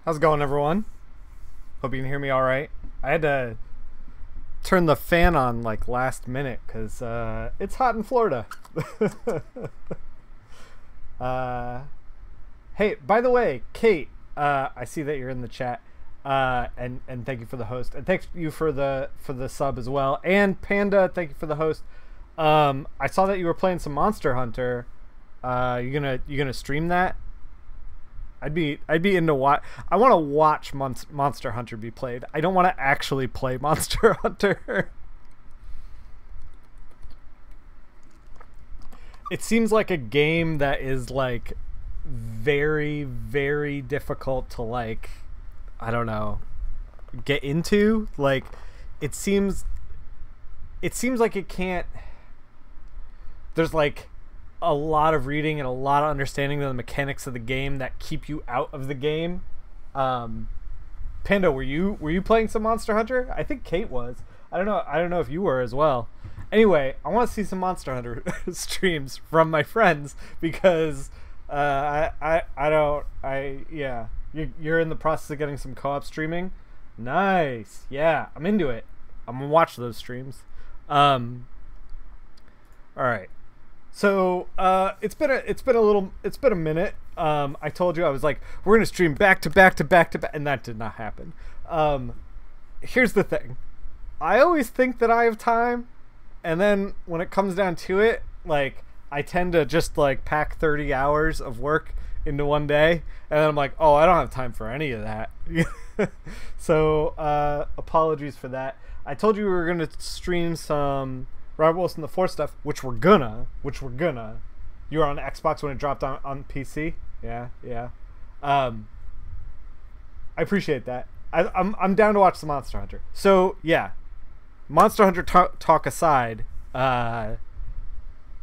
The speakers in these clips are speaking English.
How's it going, everyone? Hope you can hear me all right. I had to turn the fan on like last minute because it's hot in Florida. uh, hey, by the way, Kate, I see that you're in the chat, and thank you for the host, and thank you for the sub as well. And Panda, thank you for the host. I saw that you were playing some Monster Hunter. You gonna stream that? I'd be into watch. I want to watch Monster Hunter be played. I don't want to actually play Monster Hunter. It seems like a game that is like very, very difficult to like, I don't know, get into. Like it seems like it can't. There's like a lot of reading and a lot of understanding of the mechanics of the game that keep you out of the game. Panda, were you playing some Monster Hunter? I think Kate was. I don't know if you were as well. Anyway, I want to see some Monster Hunter streams from my friends because yeah, you're in the process of getting some co-op streaming. Nice. Yeah, I'm into it. I'm gonna watch those streams. All right. So it's been a minute. I told you I was like, we're gonna stream back to back, and that did not happen. Here's the thing, I always think that I have time, and then when it comes down to it, like I tend to just like pack 30 hours of work into one day, and then I'm like, oh, I don't have time for any of that. So apologies for that. I told you we were gonna stream some Robert Wilson the Fourth stuff, which we're gonna. You were on Xbox when it dropped on PC. Yeah. I appreciate that. I'm down to watch the Monster Hunter. So yeah, Monster Hunter talk aside. Yeah,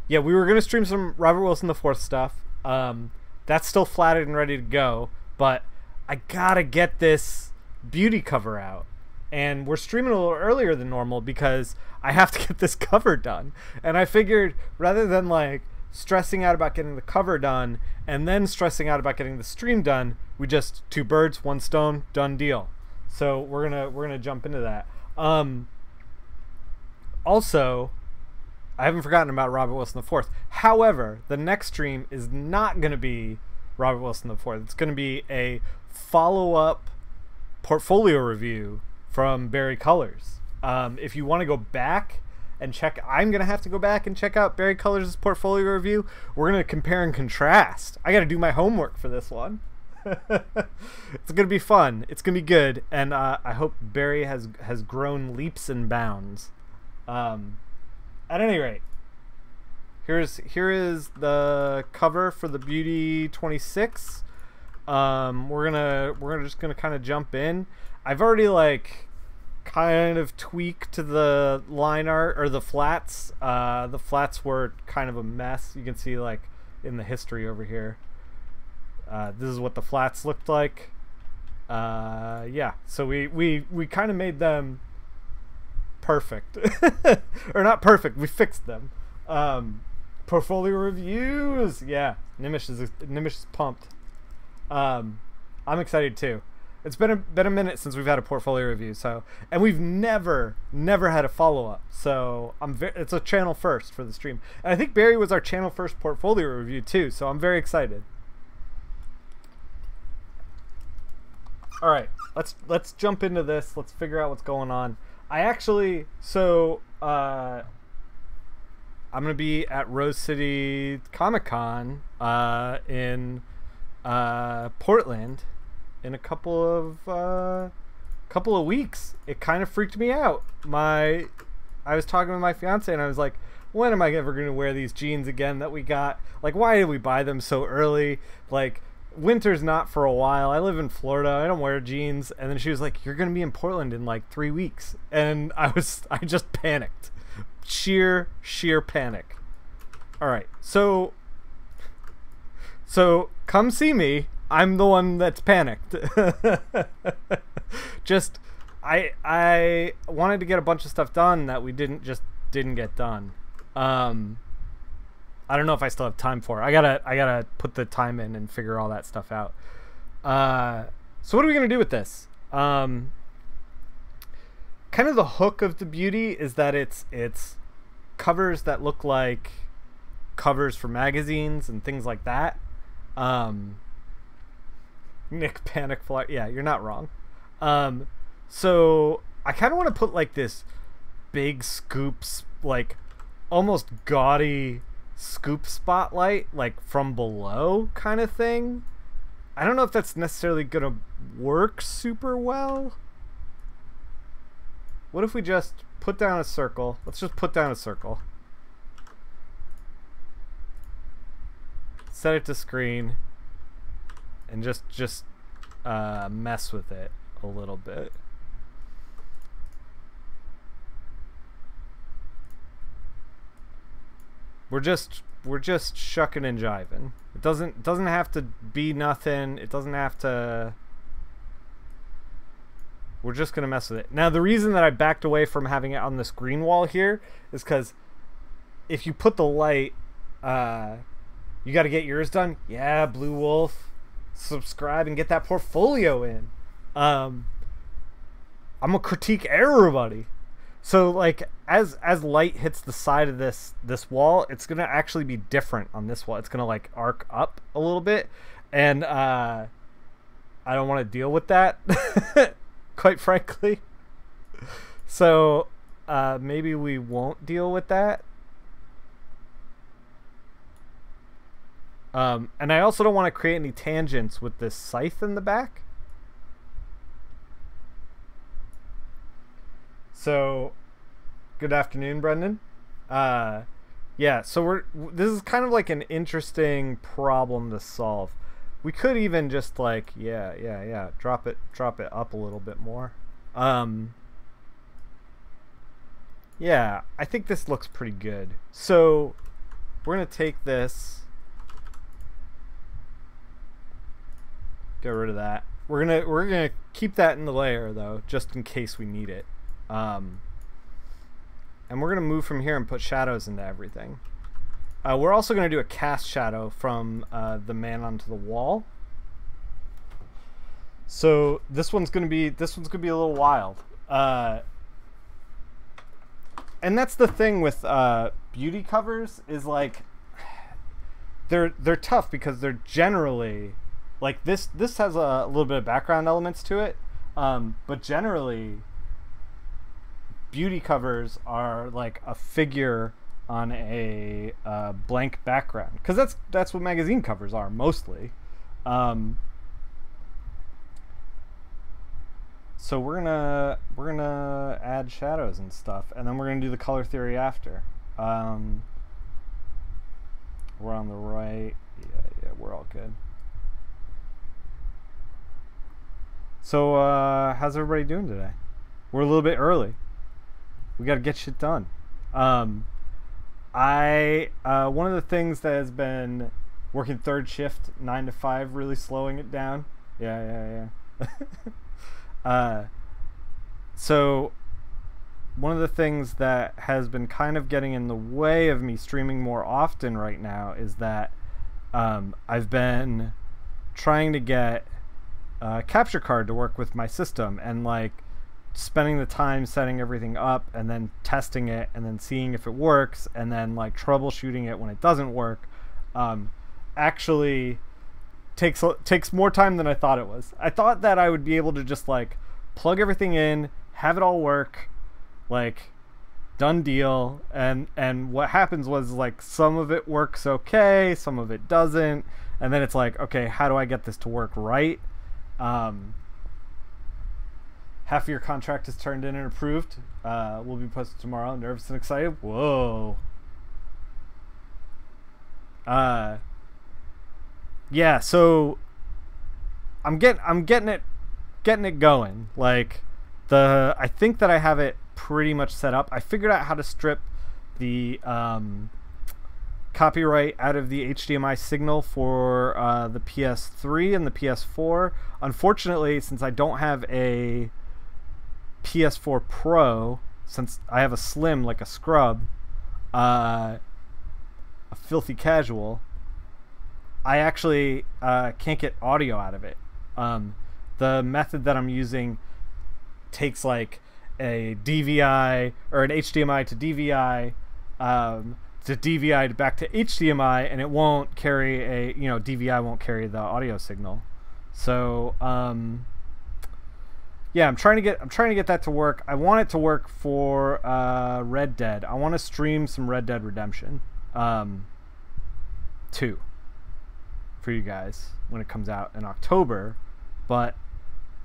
we were gonna stream some Robert Wilson the Fourth stuff. That's still flatted and ready to go, but I gotta get this beauty cover out. And we're streaming a little earlier than normal because I have to get this cover done. And I figured rather than like stressing out about getting the cover done and then stressing out about getting the stream done, we just two birds, one stone, done deal. So we're gonna jump into that. Also, I haven't forgotten about Robert Wilson IV. However, the next stream is not gonna be Robert Wilson IV. It's gonna be a follow-up portfolio review from Barry Colors. If you want to go back and check, I'm gonna have to go back and check out Barry Colors' portfolio review. We're gonna compare and contrast. I gotta do my homework for this one. It's gonna be fun, it's gonna be good, and I hope Barry has grown leaps and bounds. At any rate, here is the cover for the Beauty 26. We're just gonna kind of jump in. I've already like kind of tweaked the line art or the flats. The flats were kind of a mess. You can see like in the history over here. This is what the flats looked like. Yeah, so we kind of made them perfect, or not perfect. We fixed them. Portfolio reviews. Yeah, Nimish is pumped. I'm excited too. It's been a minute since we've had a portfolio review, so, and we've never had a follow-up, so it's a channel first for the stream. And I think Barry was our channel first portfolio review too, so I'm very excited. All right, let's jump into this. Let's figure out what's going on. I actually, so I'm gonna be at Rose City Comic Con in Portland in a couple of weeks. It kind of freaked me out. I was talking with my fiance and I was like, when am I ever going to wear these jeans again that we got? Like, why did we buy them so early? Like, winter's not for a while. I live in Florida. I don't wear jeans. And then she was like, you're going to be in Portland in like 3 weeks. And I just panicked. Sheer panic. All right. So come see me. I'm the one that's panicked. Just I wanted to get a bunch of stuff done that we didn't get done. I don't know if I still have time for it. I gotta put the time in and figure all that stuff out. So what are we gonna do with this? Kind of the hook of the beauty is that it's covers that look like covers for magazines and things like that. Nick Panic Fly. Yeah, you're not wrong. So I kind of want to put like this big scoops, like almost gaudy scoop spotlight, like from below kind of thing. I don't know if that's necessarily gonna work super well. What if we just put down a circle? Let's just put down a circle. Set it to screen. And just mess with it a little bit. We're just shucking and jiving. It doesn't have to be nothing. It doesn't have to. We're just gonna mess with it. Now the reason that I backed away from having it on this green wall here is because if you put the light, you got to get yours done. Yeah, Blue Wolf. Subscribe and get that portfolio in. I'm gonna critique everybody. So like as light hits the side of this wall, it's gonna actually be different on this wall. It's gonna like arc up a little bit, and I don't want to deal with that, quite frankly. So maybe we won't deal with that. And I also don't want to create any tangents with this scythe in the back. So, good afternoon, Brendan. Yeah, so this is kind of like an interesting problem to solve. We could even just like, yeah, drop it up a little bit more. Yeah, I think this looks pretty good. So, we're gonna take this. Get rid of that. We're gonna keep that in the layer though, just in case we need it. And we're gonna move from here and put shadows into everything. We're also gonna do a cast shadow from the man onto the wall. So this one's gonna be a little wild. And that's the thing with beauty covers is like they're tough because they're generally. Like this has a little bit of background elements to it, but generally, beauty covers are like a figure on a blank background, because that's what magazine covers are mostly. So we're gonna add shadows and stuff, and then we're gonna do the color theory after. We're on the right. Yeah, we're all good. So, how's everybody doing today? We're a little bit early. We got to get shit done. One of the things that has been working third shift, 9 to 5, really slowing it down. Yeah. So, one of the things that has been kind of getting in the way of me streaming more often right now is that I've been trying to get capture card to work with my system, and like spending the time setting everything up and then testing it and then seeing if it works and then like troubleshooting it when it doesn't work actually takes more time than I thought it was. I thought that I would be able to just like plug everything in, have it all work, like done deal, and what happens was like some of it works okay, some of it doesn't, and then it's like, okay, how do I get this to work right? Half of your contract is turned in and approved. Will be posted tomorrow. Nervous and excited. Whoa. Yeah. So I'm getting it going. Like I think that I have it pretty much set up. I figured out how to strip the copyright out of the HDMI signal for the PS3 and the PS4. Unfortunately, since I don't have a PS4 Pro, since I have a Slim like a scrub, a filthy casual, I actually can't get audio out of it. The method that I'm using takes like a DVI or an HDMI to DVI, to DVI back to HDMI, and it won't carry a, DVI won't carry the audio signal. So yeah, I'm trying to get that to work. I want it to work for Red Dead. I want to stream some Red Dead Redemption 2 for you guys when it comes out in October. But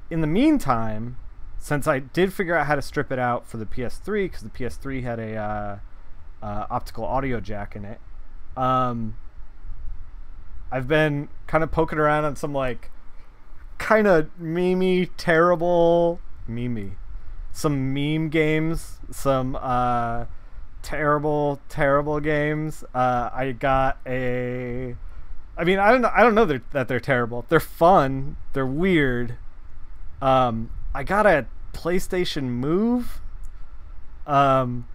in the meantime, since I did figure out how to strip it out for the PS3, because the PS3 had a optical audio jack in it, I've been kind of poking around on some like kind of some meme games, some terrible games. I don't know that they're terrible. They're fun. They're weird. I got a PlayStation Move, and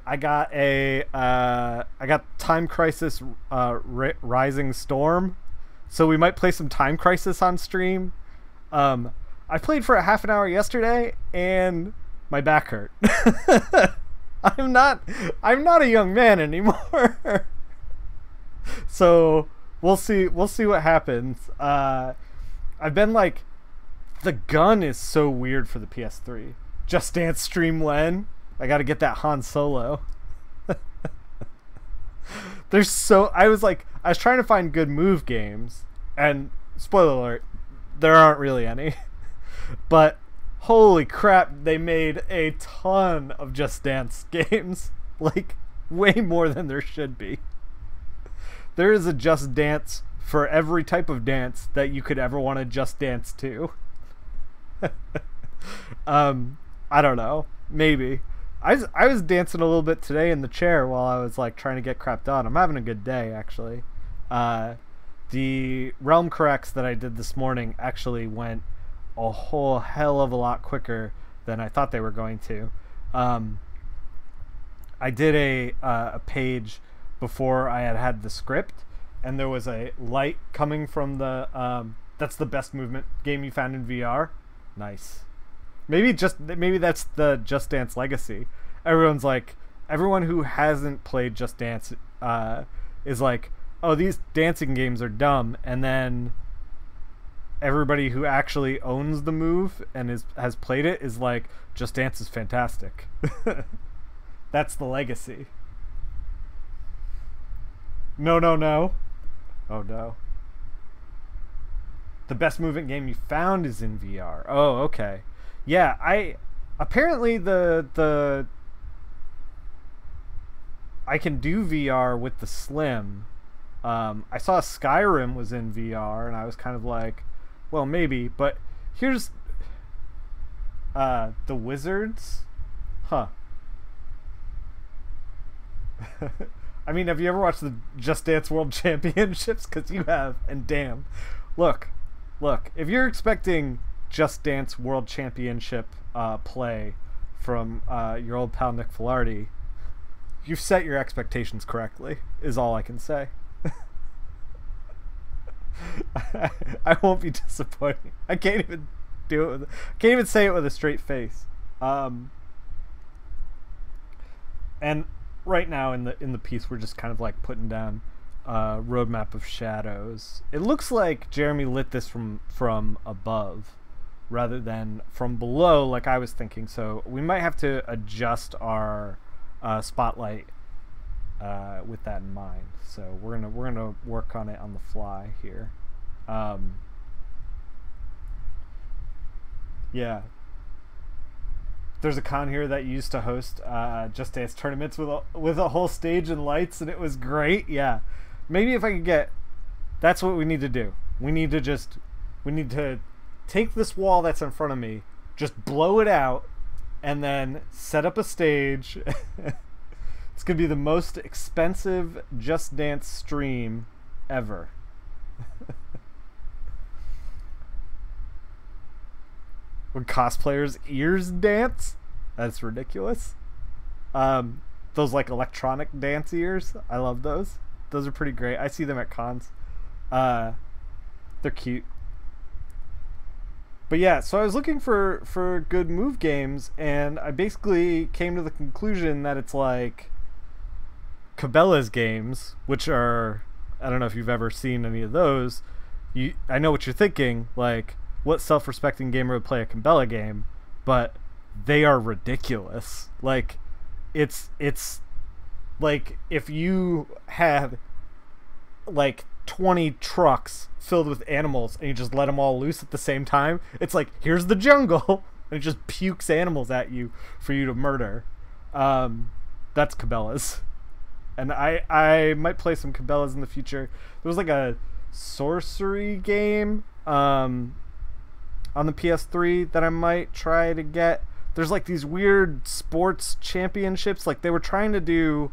I got Time Crisis Rising Storm. So we might play some Time Crisis on stream. I played for a half an hour yesterday, and my back hurt. I'm not a young man anymore. So we'll see what happens. I've been like, the gun is so weird for the PS3. Just Dance stream when I got to get that Han Solo. I was trying to find good move games, and spoiler alert, there aren't really any. But holy crap, they made a ton of Just Dance games. Like, way more than there should be. There is a Just Dance for every type of dance that you could ever want to Just Dance to. I don't know. Maybe. I was dancing a little bit today in the chair while I was like trying to get crap done. I'm having a good day, actually. The realm corrects that I did this morning actually went a whole hell of a lot quicker than I thought they were going to. I did a page before I had the script, and there was a light coming from the that's the best movement game you found in VR. Nice. Maybe that's the Just Dance legacy. Everyone who hasn't played Just Dance is like, oh, these dancing games are dumb, and then everybody who actually owns the move and has played it is like, Just Dance is fantastic. That's the legacy. No. Oh no. The best movement game you found is in VR. Oh, okay. Yeah, apparently I can do VR with the Slim. I saw Skyrim was in VR, and I was kind of like, well, maybe. But here's the Wizards, huh? I mean, have you ever watched the Just Dance World Championships? Because you have, and damn, look. If you're expecting Just Dance World Championship play from your old pal Nickfil, you've set your expectations correctly, is all I can say. I won't be disappointed. I can't even say it with a straight face. And right now in the piece, we're just kind of like putting down roadmap of shadows. It looks like Jeremy lit this from above rather than from below, like I was thinking. So we might have to adjust our spotlight with that in mind. So we're gonna work on it on the fly here. Yeah. There's a con here that used to host Just Dance tournaments with a whole stage and lights, and it was great. Yeah, maybe if I could get, that's what we need to do. We need to take this wall that's in front of me, just blow it out, and then set up a stage. It's gonna be the most expensive Just Dance stream ever. When cosplayers' ears dance? That's ridiculous. Those like electronic dance ears, I love those. Those are pretty great. I see them at cons. They're cute. But yeah, so I was looking for good move games, and I basically came to the conclusion that it's like Cabela's games, which are, I don't know if you've ever seen any of those. I know what you're thinking, like, what self-respecting gamer would play a Cabela game? But they are ridiculous. Like, it's like if you had like 20 trucks filled with animals and you just let them all loose at the same time. It's like, here's the jungle, and it just pukes animals at you for you to murder. That's Cabela's. And I might play some Cabela's in the future. There was like a sorcery game on the PS3 that I might try to get. There's like these weird sports championships. Like, they were trying to do,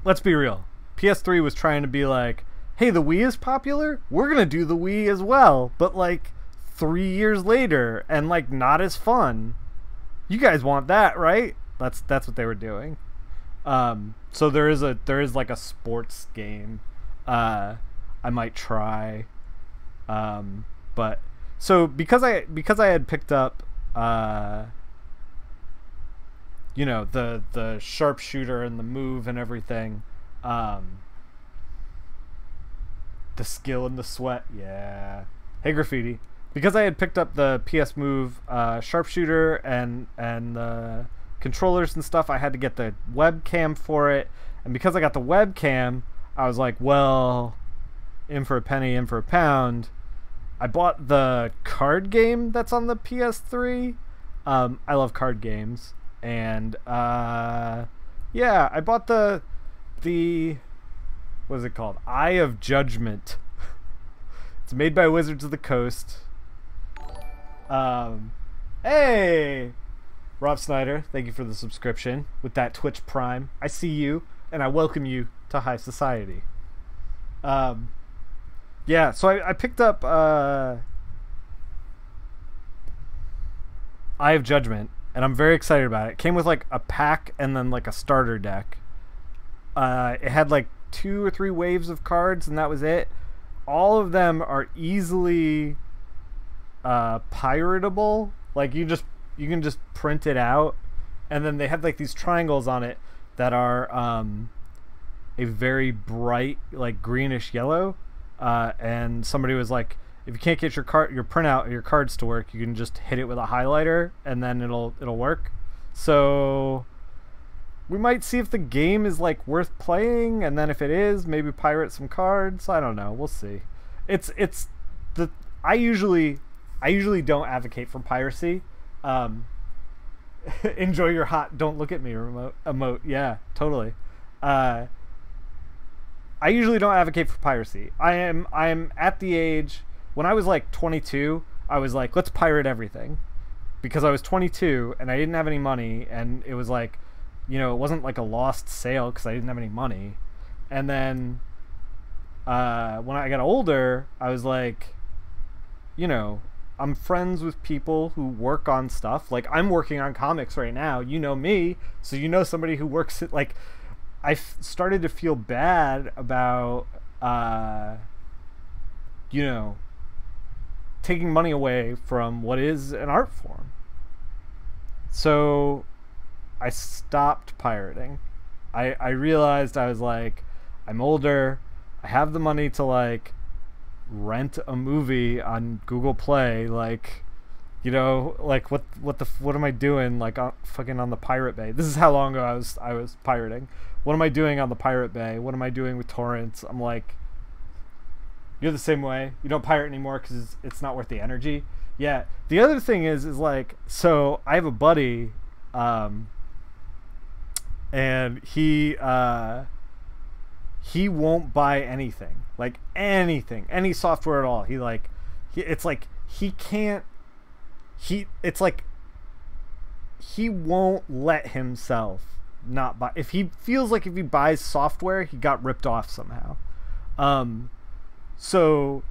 let's be real, PS3 was trying to be like, hey, the Wii is popular, we're gonna do the Wii as well, but like 3 years later, and like not as fun. You guys want that, right? That's what they were doing. So there is like a sports game I might try. But so because I had picked up you know, the sharpshooter and the move and everything, the skill and the sweat, yeah. Hey Graffiti. Because I had picked up the PS Move sharpshooter and the controllers and stuff, I had to get the webcam for it. And because I got the webcam, I was like, well, in for a penny, in for a pound. I bought the card game that's on the PS3. I love card games. And yeah, I bought the what is it called? Eye of Judgment. It's made by Wizards of the Coast. Hey, Rob Snyder, thank you for the subscription with that Twitch Prime. I see you, and I welcome you to high society. Yeah, so I picked up Eye of Judgment, and I'm very excited about it. It came with like a pack and then like a starter deck. It had like 2 or 3 waves of cards, and that was it. All of them are easily piratable. Like, you can just print it out, and then they have like these triangles on it that are a very bright like greenish yellow. And somebody was like, if you can't get your printout or your cards to work, you can just hit it with a highlighter and then it'll work. So we might see if the game is like worth playing, and then if it is, maybe pirate some cards. I don't know. We'll see. I usually don't advocate for piracy. Enjoy your hot don't look at me emote. Yeah, totally. I usually don't advocate for piracy. I'm at the age when I was like 22, I was like, let's pirate everything, because I was 22 and I didn't have any money, and it was like, you know, it wasn't like a lost sale because I didn't have any money. And then when I got older, I was like, you know, I'm friends with people who work on stuff. Like, I'm working on comics right now. You know me, so you know somebody who works at, like, I started to feel bad about, you know, taking money away from what is an art form. So I stopped pirating. I realized, I was like, I'm older. I have the money to like rent a movie on Google Play. Like, you know, like what am I doing? Like, fucking on the Pirate Bay. This is how long ago I was pirating. What am I doing on the Pirate Bay? What am I doing with torrents? I'm like, you're the same way. You don't pirate anymore because it's not worth the energy. Yeah. The other thing is like, so I have a buddy, and he won't buy anything, like anything, any software at all. It's like he won't let himself not buy. If he feels like if he buys software, he got ripped off somehow. So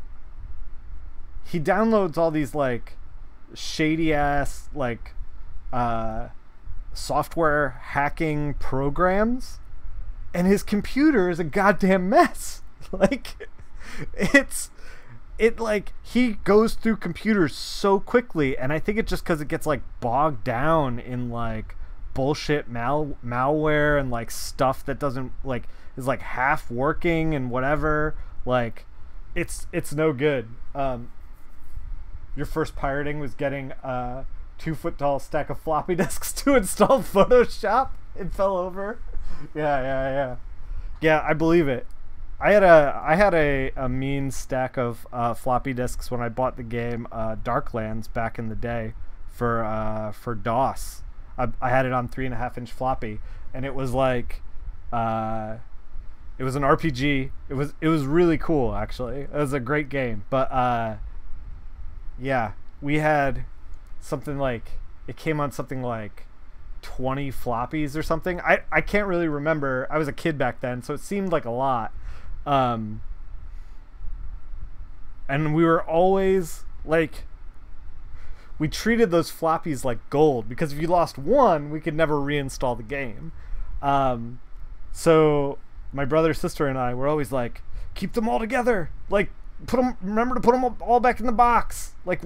he downloads all these like shady ass like software hacking programs, and his computer is a goddamn mess. Like, it like he goes through computers so quickly, and I think it's just because it gets like bogged down in like bullshit malware and like stuff that doesn't like is like half working and whatever. Like it's no good. Your first pirating was getting a 2-foot tall stack of floppy disks to install Photoshop. It fell over. Yeah, I believe it. I had a mean stack of floppy disks when I bought the game Darklands back in the day for DOS. I had it on 3.5-inch floppy, and it was like it was an RPG. It was really cool, actually. It was a great game, but yeah, we had something like, it came on something like 20 floppies or something. I can't really remember. I was a kid back then, so it seemed like a lot. And we were always like, we treated those floppies like gold, because if you lost one, we could never reinstall the game. So my brother, sister, and I were always like, keep them all together. Like, remember to put them all back in the box. Like,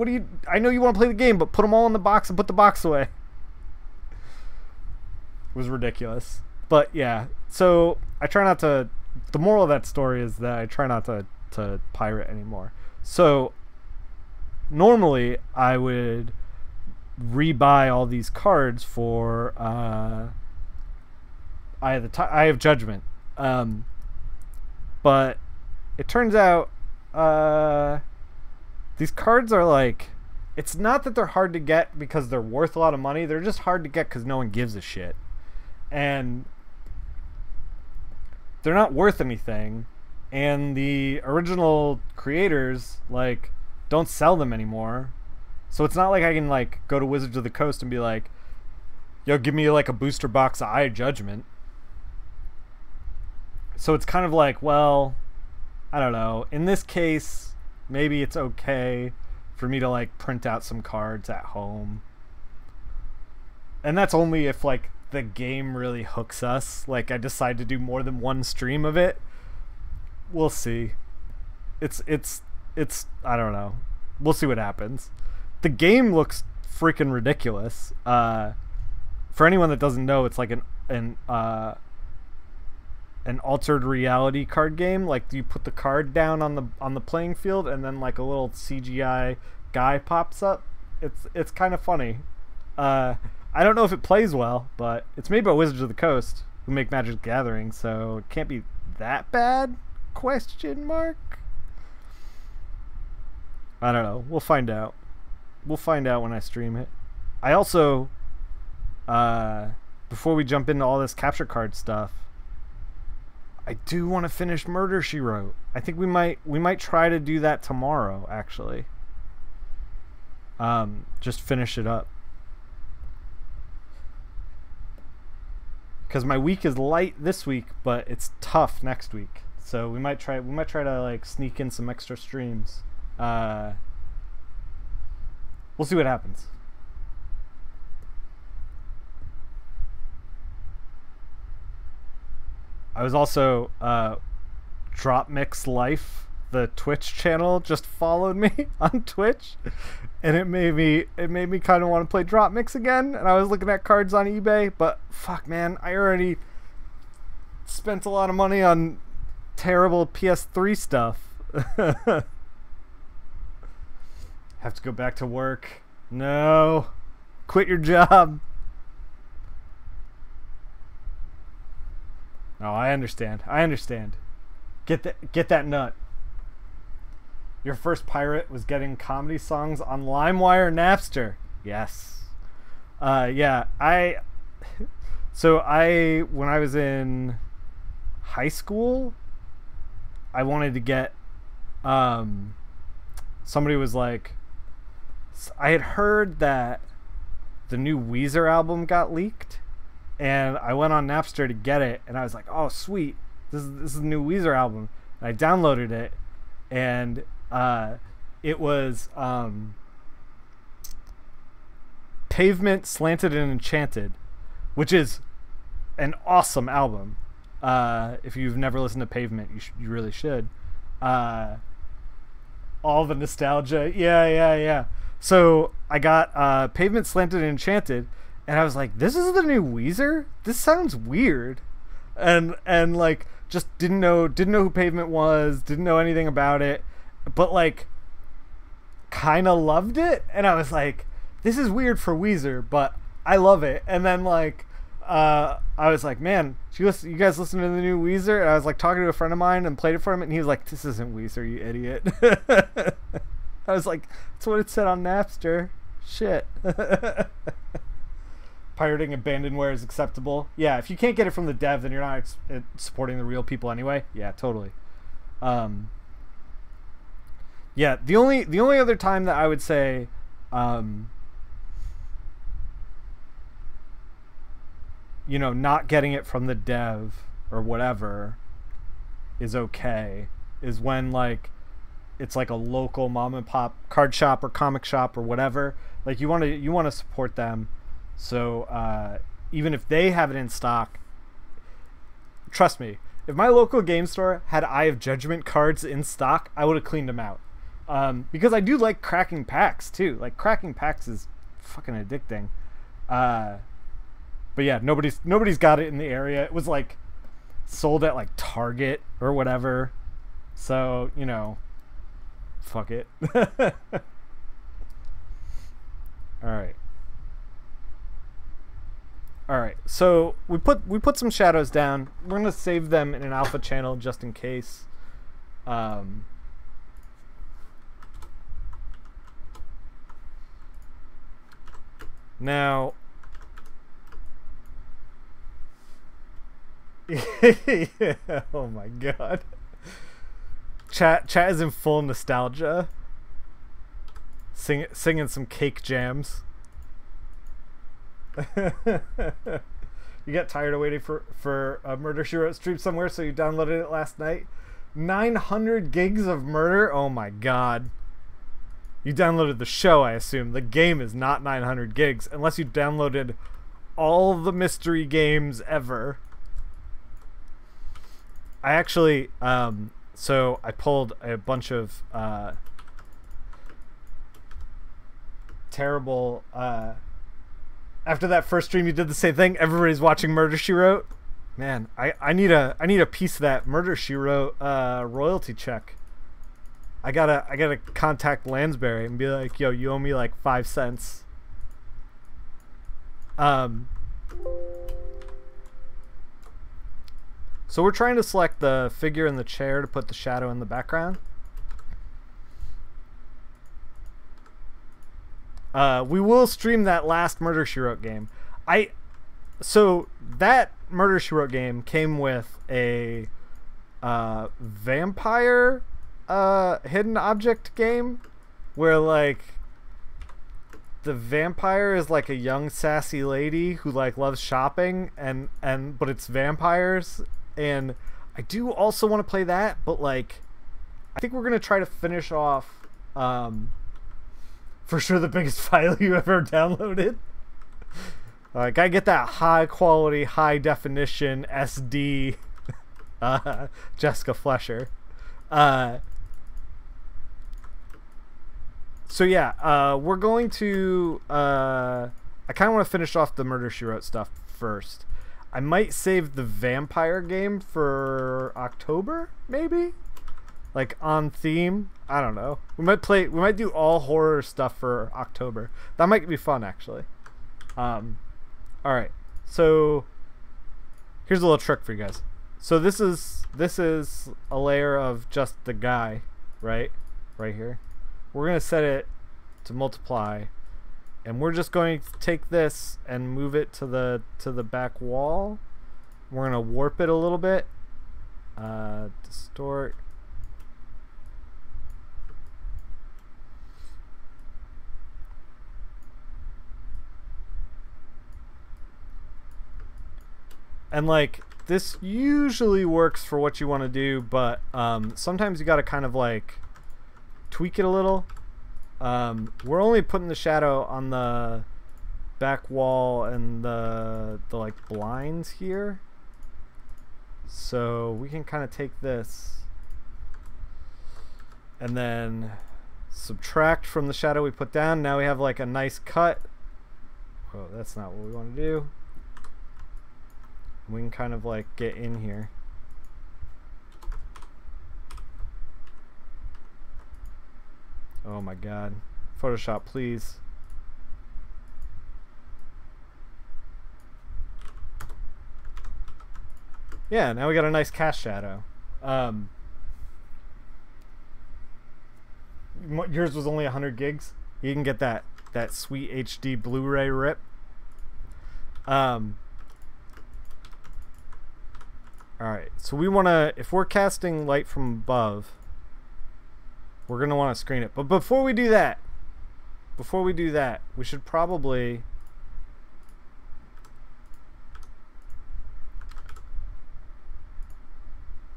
I know you want to play the game, but put them all in the box and put the box away. It was ridiculous. But yeah, so I try not to, the moral of that story is that I try not to pirate anymore. So normally I would rebuy all these cards for I have Judgment, but it turns out these cards are like, it's not that they're hard to get because they're worth a lot of money. They're just hard to get because no one gives a shit, and they're not worth anything, and the original creators like don't sell them anymore. So it's not like I can like go to Wizards of the Coast and be like, yo, give me like a booster box of Eye of Judgment. So it's kind of like, well, I don't know. In this case, maybe it's okay for me to like print out some cards at home. And that's only if like the game really hooks us. Like I decide to do more than one stream of it. We'll see. It's I don't know. We'll see what happens. The game looks freaking ridiculous. For anyone that doesn't know, it's like an altered reality card game. Like you put the card down on the playing field, and then like a little CGI guy pops up. It's kind of funny. I don't know if it plays well, but it's made by Wizards of the Coast, who make Magic the Gathering, so it can't be that bad? Question mark? I don't know. We'll find out. We'll find out when I stream it. I also, before we jump into all this capture card stuff, I do want to finish Murder, She Wrote. I think we might try to do that tomorrow, actually. Just finish it up. Because my week is light this week, but it's tough next week. So we might try to like sneak in some extra streams. We'll see what happens. I was also Drop Mix Life, the Twitch channel, just followed me on Twitch, and it made me kind of want to play Drop Mix again. And I was looking at cards on eBay, but fuck, man, I already spent a lot of money on terrible PS3 stuff. Have to go back to work. No, quit your job. Oh, I understand. Get that nut. Your first pirate was getting comedy songs on LimeWire, Napster. Yes. Yeah. When I was in high school, I wanted to get. Somebody was like, I had heard that the new Weezer album got leaked, and I went on Napster to get it, and I was like, oh sweet, this is the new Weezer album. And I downloaded it, and it was Pavement, Slanted and Enchanted, which is an awesome album. If you've never listened to Pavement, you really should. All the nostalgia. Yeah, yeah, yeah. So I got Pavement Slanted and Enchanted, and I was like, this is the new Weezer? This sounds weird. And like just didn't know who Pavement was, didn't know anything about it, but like kind of loved it, and I was like, this is weird for Weezer, but I love it. And then like I was like, man, you guys listen to the new Weezer? And I was like talking to a friend of mine and played it for him, and he was like, this isn't Weezer, you idiot. I was like, that's what it said on Napster. Shit. Pirating abandonware is acceptable. Yeah, if you can't get it from the dev, then you're not supporting the real people anyway. Yeah, totally. Yeah, the only other time that I would say you know, not getting it from the dev or whatever is okay is when like it's like a local mom and pop card shop or comic shop or whatever. Like you want to support them. So even if they have it in stock, trust me, if my local game store had Eye of Judgment cards in stock, I would have cleaned them out. Because I do like cracking packs too. Like cracking packs is fucking addicting. But yeah, nobody's got it in the area. It was like sold at like Target or whatever. So, you know, fuck it. All right. All right. So we put some shadows down. We're going to save them in an alpha channel just in case. Now, yeah, oh my god. Chat is in full nostalgia. Singing some cake jams. You got tired of waiting for a Murder She Wrote stream somewhere, so you downloaded it last night. 900 gigs of murder? Oh my god. You downloaded the show, I assume. The game is not 900 gigs, unless you downloaded all the mystery games ever. I actually, so I pulled a bunch of terrible, after that first stream you did the same thing, everybody's watching Murder, She Wrote. Man, I need a piece of that Murder, She Wrote royalty check. I gotta contact Lansbury and be like, yo, you owe me like 5 cents. So we're trying to select the figure in the chair to put the shadow in the background. We will stream that last Murder, She Wrote game. So that Murder, She Wrote game came with a vampire hidden object game where like the vampire is like a young sassy lady who like loves shopping but it's vampires. And I do also want to play that, but like I think we're gonna try to finish off for sure the biggest file you ever downloaded. Gotta get that high quality, high definition SD Jessica Flesher. So yeah, we're going to I kinda wanna finish off the Murder She Wrote stuff first. I might save the vampire game for October, maybe? Like on theme. I don't know. We might do all horror stuff for October. That might be fun actually. Alright. So here's a little trick for you guys. So this is a layer of just the guy, right? Right here. We're gonna set it to multiply. And we're just going to take this and move it to the back wall. We're going to warp it a little bit. Distort. And like this usually works for what you want to do, but sometimes you got to kind of like tweak it a little. We're only putting the shadow on the back wall and the like blinds here, so we can kind of take this and then Subtract from the shadow we put down. Now we have like a nice cut. Oh, that's not what we want to do. We can kind of like get in here. Oh my god. Photoshop, please. Yeah, now we got a nice cast shadow. Yours was only 100 gigs. You can get that sweet HD Blu-ray rip. Alright, so we want to, if we're casting light from above, we're going to want to screen it. But before we do that, we should probably...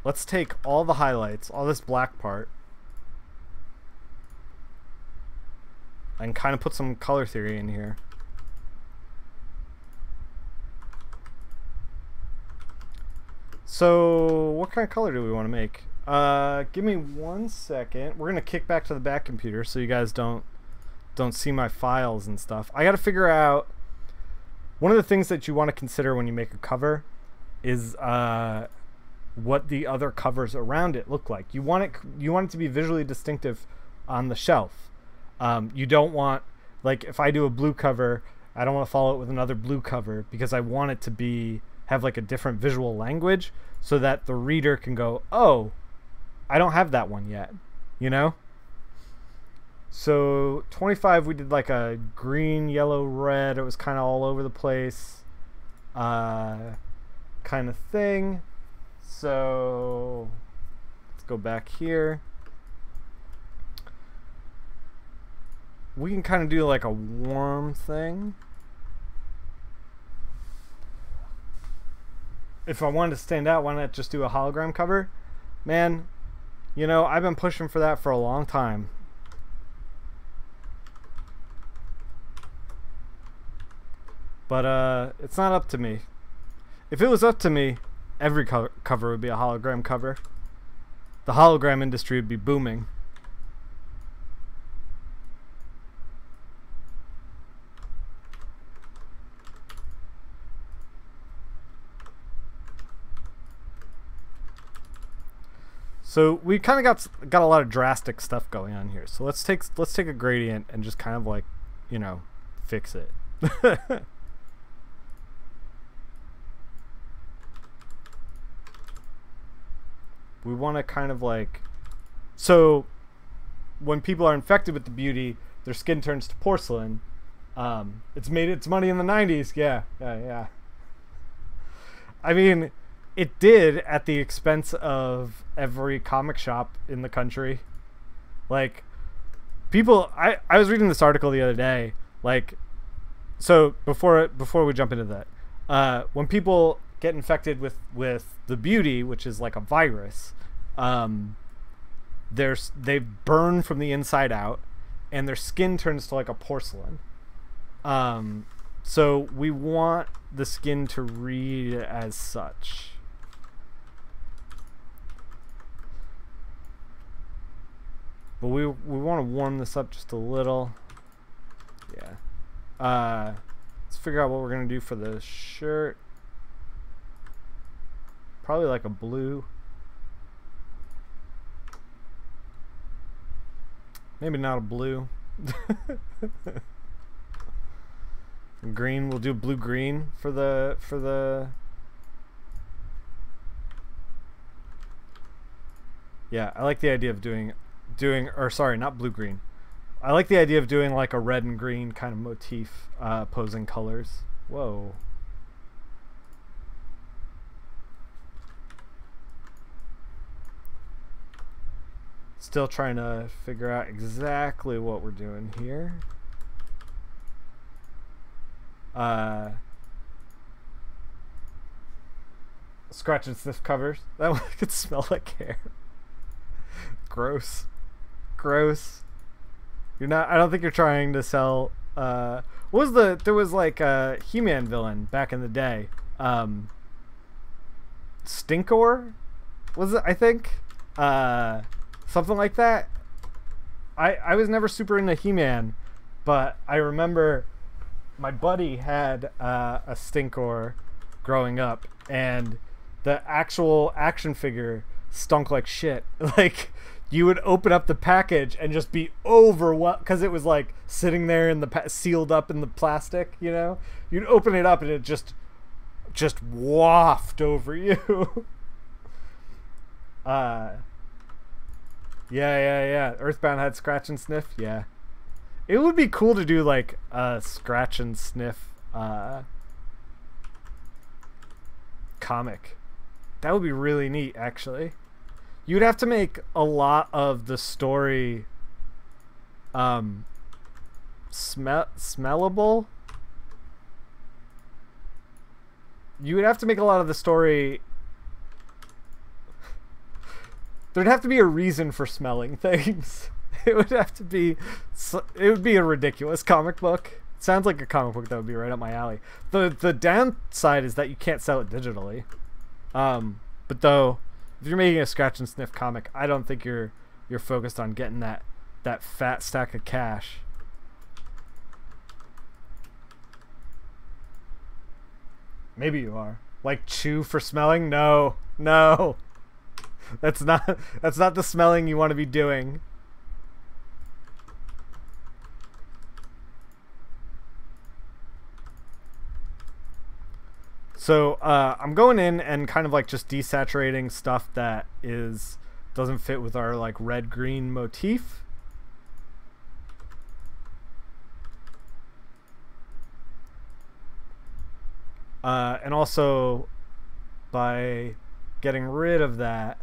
Let's take all the highlights, all this black part, and kind of put some color theory in here. So, what kind of color do we want to make? Give me 1 second. We're gonna kick back to the back computer so you guys don't see my files and stuff. I gotta figure out, one of the things that you want to consider when you make a cover is what the other covers around it look like. You want it to be visually distinctive on the shelf. You don't want, like, if I do a blue cover, I don't want to follow it with another blue cover because I want it to have like a different visual language so that the reader can go, oh, I don't have that one yet, you know? So 25 we did like a green, yellow, red. It was kind of all over the place kind of thing. So let's go back here. We can kind of do like a warm thing. If I wanted to stand out, why not just do a hologram cover? Man, you know, I've been pushing for that for a long time. But it's not up to me. If it was up to me, every cover would be a hologram cover. The hologram industry would be booming. So we kind of got a lot of drastic stuff going on here. So let's take a gradient and just kind of like, you know, fix it. We want to kind of like, so when people are infected with the beauty, their skin turns to porcelain. It's made its money in the 90s. Yeah. I mean, it did at the expense of every comic shop in the country. Like, people, I was reading this article the other day, like, so before we jump into that, when people get infected with the beauty, which is like a virus, they burn from the inside out and their skin turns to like a porcelain. So we want the skin to read as such. But we want to warm this up just a little. Yeah. Let's figure out what we're going to do for the shirt. Probably like a blue. Maybe not a blue. Green, we'll do blue-green for the Yeah, I like the idea of doing or sorry, not blue-green. I like the idea of doing like a red and green kind of motif, opposing colors. Whoa. Still trying to figure out exactly what we're doing here. Scratch and sniff covers. That one could smell like hair. Gross. Gross. You're not, I don't think you're trying to sell, what was there was like a He-Man villain back in the day. Stinkor? Was it, I think? Something like that. I was never super into He-Man, but I remember my buddy had a Stinkor growing up, and the actual action figure stunk like shit. Like, you would open up the package and just be overwhelmed because it was like sitting there in the sealed up in the plastic. You know, you'd open it up and it just waft over you. Yeah. Earthbound had Scratch and Sniff. Yeah, it would be cool to do like a Scratch and Sniff comic. That would be really neat, actually. You'd have to make a lot of the story smellable. You would have to make a lot of the story. There'd have to be a reason for smelling things. It would have to be. It would be a ridiculous comic book. It sounds like a comic book that would be right up my alley. The downside is that you can't sell it digitally. But though, if you're making a Scratch and Sniff comic, I don't think you're focused on getting that fat stack of cash. Maybe you are. Like chew for smelling? No. That's not the smelling you want to be doing. So I'm going in and kind of like just desaturating stuff that doesn't fit with our like red-green motif. And also by getting rid of that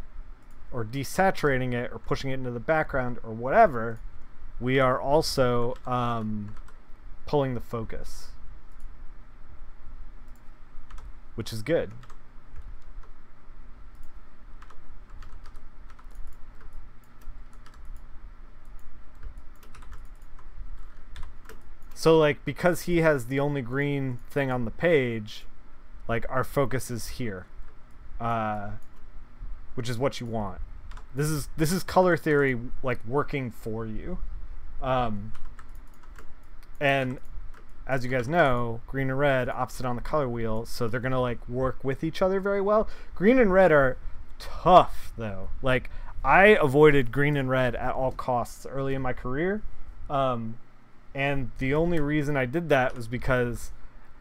or desaturating it or pushing it into the background or whatever, we are also pulling the focus, which is good. So like, because he has the only green thing on the page, like our focus is here, which is what you want. This is color theory like working for you. And as you guys know, green and red opposite on the color wheel, so they're gonna like work with each other very well. Green and red are tough though. Like, I avoided green and red at all costs early in my career, and the only reason I did that was because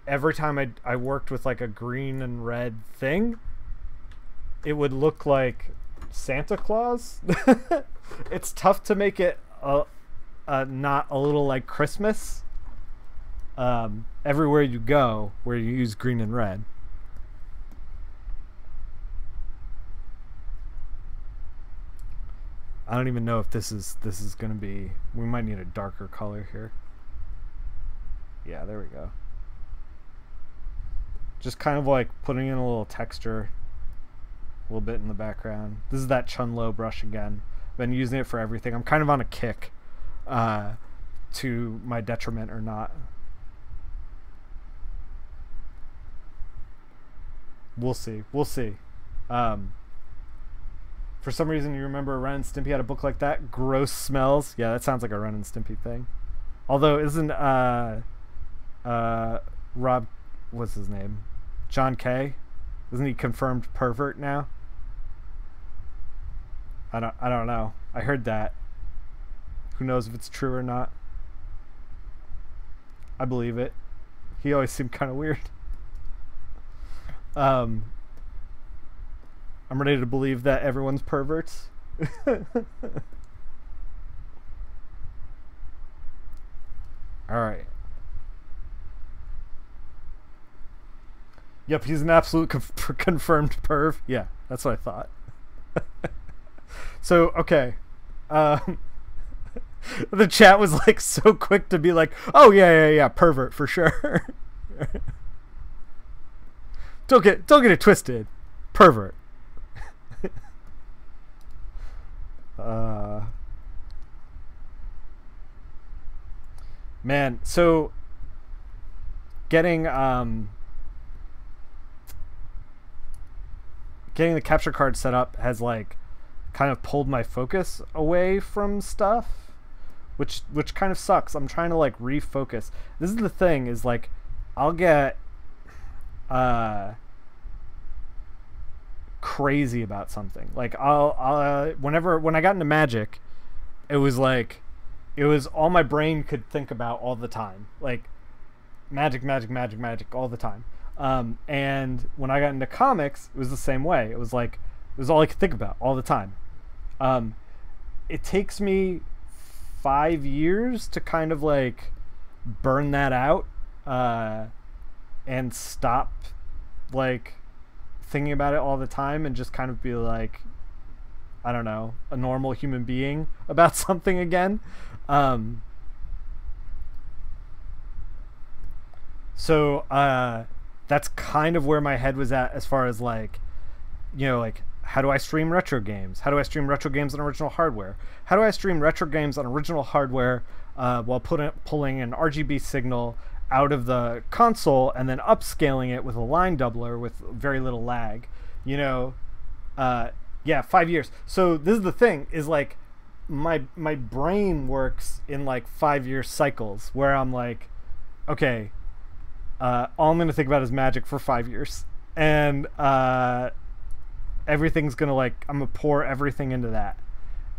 every time I worked with like a green and red thing, it would look like Santa Claus. It's tough to make it not a little like Christmas. Everywhere you go where you use green and red. I don't even know if this is gonna be. We might need a darker color here. Yeah, there we go. Just kind of like putting in a little texture, a little bit in the background. This is that Chunlo brush again. Been using it for everything. I'm kind of on a kick, to my detriment or not. We'll see. For some reason, you remember Ren and Stimpy had a book like that? Gross Smells. Yeah, that sounds like a Ren and Stimpy thing. Although, isn't Rob, what's his name? John K? Isn't he confirmed pervert now? I don't know. I heard that. Who knows if it's true or not? I believe it. He always seemed kind of weird. I'm ready to believe that everyone's perverts. Alright. Yep, he's an absolute confirmed perv. Yeah, that's what I thought. So, okay. The chat was like so quick to be like, oh yeah, pervert for sure. Don't get it twisted. Pervert. Man, so getting the capture card set up has like kind of pulled my focus away from stuff. which kind of sucks. I'm trying to like refocus. This is the thing, is like I'll get crazy about something. Like I'll when I got into Magic, it was like it was all my brain could think about all the time. Like magic all the time. And when I got into comics, it was the same way. It was like it was all I could think about all the time. It takes me 5 years to kind of like burn that out and stop like thinking about it all the time and just kind of be like, I don't know, a normal human being about something again. So that's kind of where my head was at as far as like, you know, like how do I stream retro games? How do I stream retro games on original hardware? How do I stream retro games on original hardware while pulling an RGB signal out of the console and then upscaling it with a line doubler with very little lag? You know, yeah, 5 years. So this is the thing, is like my brain works in like 5 year cycles where I'm like, okay, all I'm going to think about is Magic for 5 years. And everything's going to like, I'm going to pour everything into that.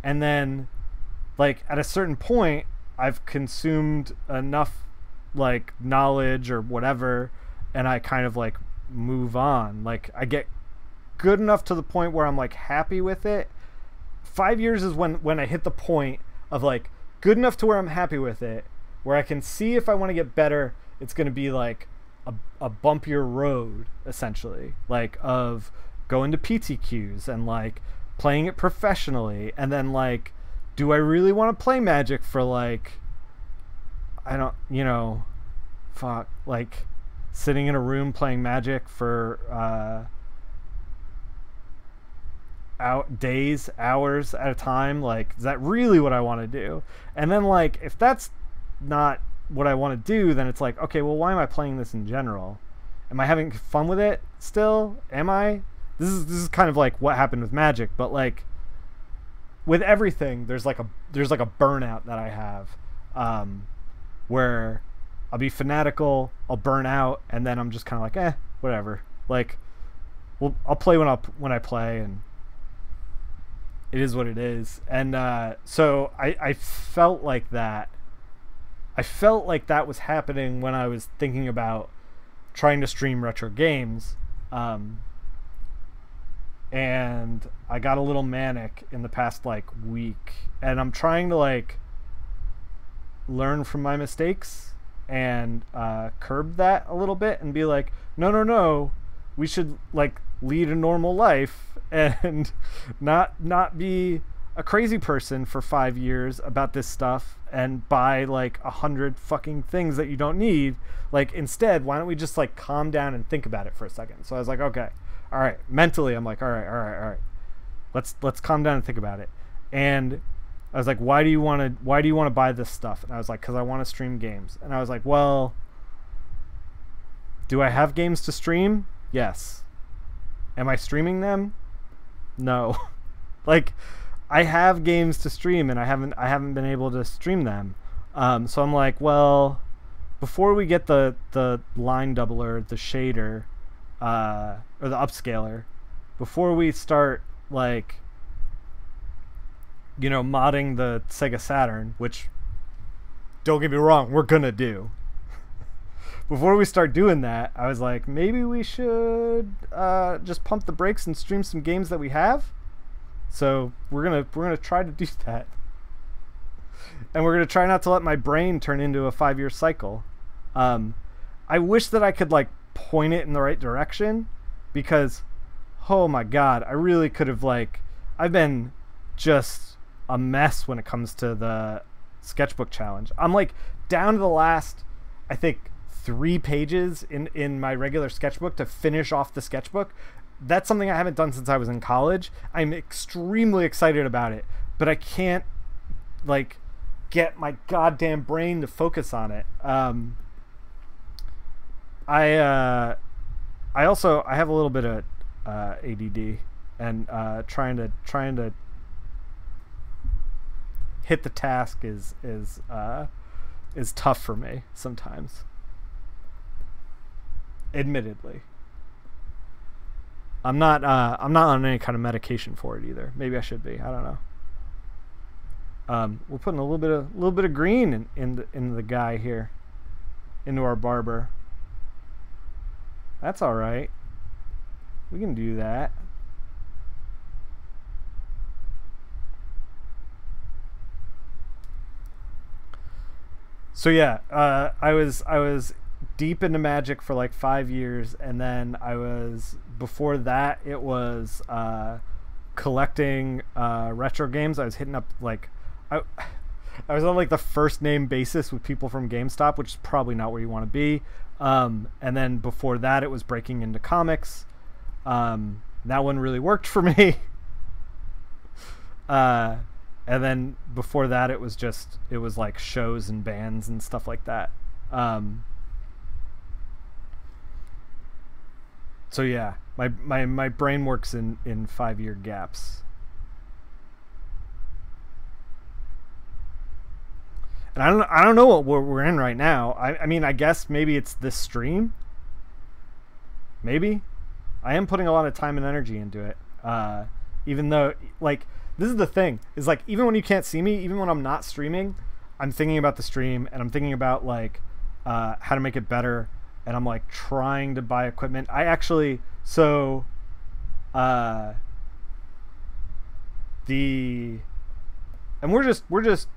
And then like at a certain point, I've consumed enough like knowledge or whatever, and I kind of like move on. Like I get good enough to the point where I'm like happy with it. 5 years is when I hit the point of like good enough to where I'm happy with it, where I can see if I want to get better, it's going to be like a bumpier road, essentially, like of going to PTQs and like playing it professionally. And then like, do I really want to play Magic for like, I don't, you know, fuck, like sitting in a room playing Magic for days, hours at a time? Like, is that really what I want to do? And then like, if that's not what I want to do, then it's like, okay, well, why am I playing this in general? Am I having fun with it still? Am I? This is kind of like what happened with Magic, but like with everything, there's like a burnout that I have, where I'll be fanatical, I'll burn out, and then I'm just kind of like, whatever. Like, well, I'll play when I play, and it is what it is. And so I felt like that. I felt like that was happening when I was thinking about trying to stream retro games. And I got a little manic in the past like week, and I'm trying to like learn from my mistakes and curb that a little bit and be like, no, we should like lead a normal life and not be a crazy person for 5 years about this stuff and buy like 100 fucking things that you don't need. Like, instead, why don't we just like calm down and think about it for a second? So I was like, okay, all right, mentally I'm like, all right, let's calm down and think about it. And I was like, why do you want to buy this stuff? And I was like, because I want to stream games. And I was like, well, do I have games to stream? Yes. Am I streaming them? No. Like, I have games to stream, and I haven't been able to stream them. So I'm like, well, before we get the line doubler, the shader, or the upscaler, before we start like, you know, modding the Sega Saturn, which, don't get me wrong, we're gonna do. Before we start doing that, I was like, maybe we should just pump the brakes and stream some games that we have. So we're gonna try to do that, and we're gonna try not to let my brain turn into a 5 year cycle. I wish that I could like point it in the right direction, because, oh my god, I really could have like, I've been just a mess when it comes to the sketchbook challenge. I'm like down to the last, I think, 3 pages in my regular sketchbook to finish off the sketchbook. That's something I haven't done since I was in college. I'm extremely excited about it, but I can't like get my goddamn brain to focus on it. I have a little bit of ADD, and trying to hit the task is tough for me sometimes. Admittedly, I'm not on any kind of medication for it either. Maybe I should be. I don't know. We're putting a little bit of green in the guy here, into our barber. That's all right. We can do that. So yeah, I was deep into Magic for like 5 years, and then before that it was collecting retro games. I was hitting up like I was on like the first name basis with people from GameStop, which is probably not where you want to be. And then before that, it was breaking into comics. That one really worked for me. And then before that, it was like shows and bands and stuff like that. So yeah, my brain works in 5-year gaps. And I don't know what we're in right now. I mean, I guess maybe it's this stream. Maybe. I am putting a lot of time and energy into it. Even though, like, this is the thing, is like, even when you can't see me, even when I'm not streaming, I'm thinking about the stream, and I'm thinking about like how to make it better, and I'm like trying to buy equipment. I actually, so and we're just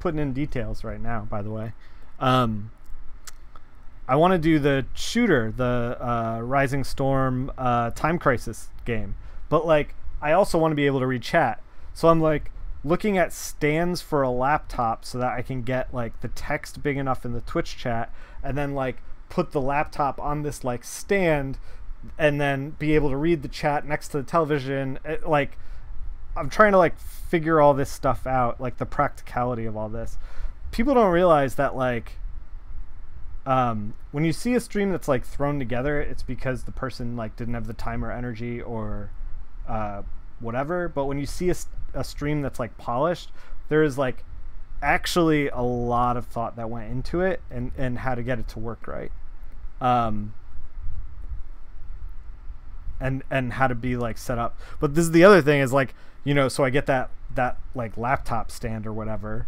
putting in details right now, by the way. I want to do the shooter, the Rising Storm Time Crisis game, but like I also want to be able to read chat. So I'm like looking at stands for a laptop so that I can get like the text big enough in the Twitch chat, and then like put the laptop on this like stand, and then be able to read the chat next to the television. Like I'm trying to like figure all this stuff out, like the practicality of all this. People don't realize that like when you see a stream that's like thrown together, it's because the person like didn't have the time or energy or whatever. But when you see a stream that's like polished, there is like actually a lot of thought that went into it, and how to get it to work right, and how to be like set up. But this is the other thing, is like, you know, so I get that like laptop stand or whatever,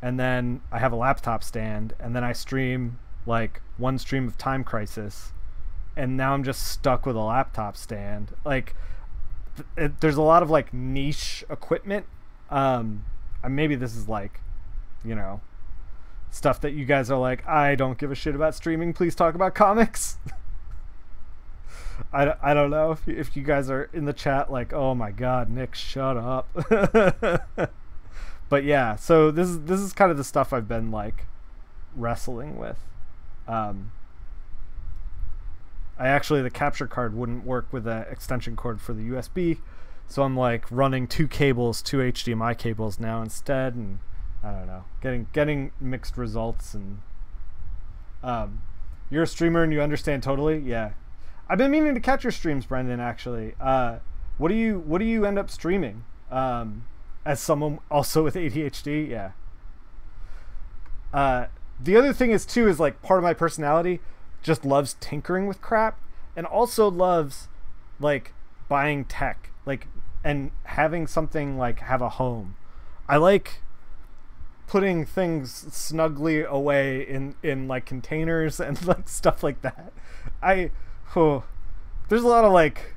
and then I have a laptop stand, and then I stream like one stream of Time Crisis, and now I'm just stuck with a laptop stand. Like there's a lot of like niche equipment. Maybe this is like, you know, stuff that you guys are like, I don't give a shit about streaming, please talk about comics. I don't know if you guys are in the chat like, oh my god, Nick, shut up. But yeah, so this is kind of the stuff I've been like wrestling with. The capture card wouldn't work with an extension cord for the USB, so I'm like running two HDMI cables now instead, and I don't know, getting mixed results. And you're a streamer and you understand totally. Yeah, I've been meaning to catch your streams, Brendan. Actually, what do you end up streaming? As someone also with ADHD, yeah. The other thing is too, is like part of my personality just loves tinkering with crap, and also loves like buying tech, like, and having something like have a home. I like putting things snugly away in like containers and like stuff like that. There's a lot of like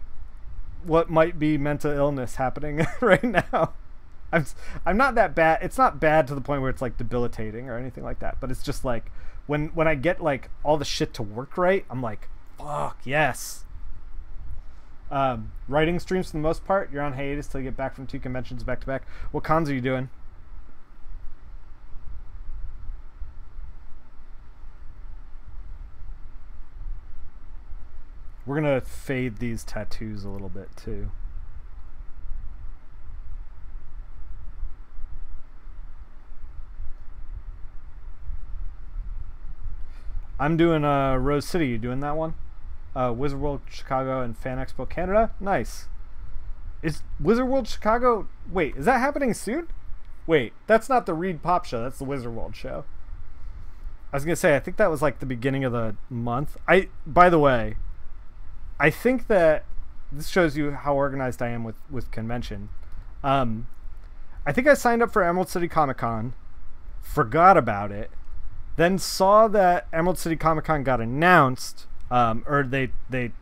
what might be mental illness happening right now. I'm not that bad. It's not bad to the point where it's like debilitating or anything like that, but it's just like when I get like all the shit to work right, I'm like, fuck yes. Writing streams for the most part. You're on hiatus till you get back from 2 conventions back to back. What cons are you doing? We're gonna fade these tattoos a little bit too. I'm doing Rose City. You doing that one? Wizard World Chicago and Fan Expo Canada. Nice. Is Wizard World Chicago? Wait, is that happening soon? Wait, that's not the Reed Pop show. That's the Wizard World show. I was gonna say, I think that was like the beginning of the month. By the way, I think that this shows you how organized I am with convention. I think I signed up for Emerald City Comic Con, forgot about it, then saw that Emerald City Comic Con got announced, or they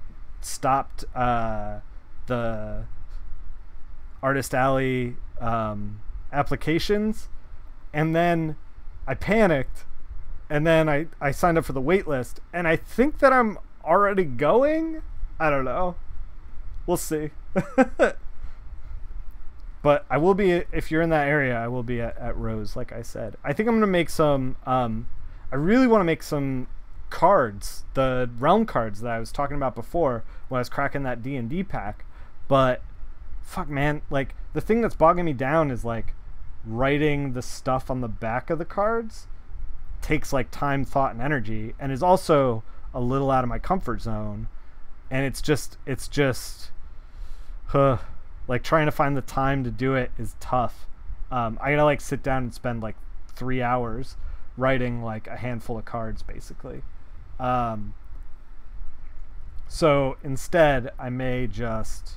stopped the Artist Alley applications, and then I panicked, and then I signed up for the wait list, and I think that I'm already going. I don't know. We'll see. But I will be, if you're in that area, I will be at Rose, like I said. I think I'm going to make some, I really want to make some cards, the Realm cards that I was talking about before when I was cracking that D&D pack. But, fuck, man, like, the thing that's bogging me down is, like, writing the stuff on the back of the cards takes, like, time, thought, and energy, and is also a little out of my comfort zone. And it's just, like, trying to find the time to do it is tough. I gotta, like, sit down and spend, like, 3 hours writing, like, a handful of cards, basically. So instead, I may just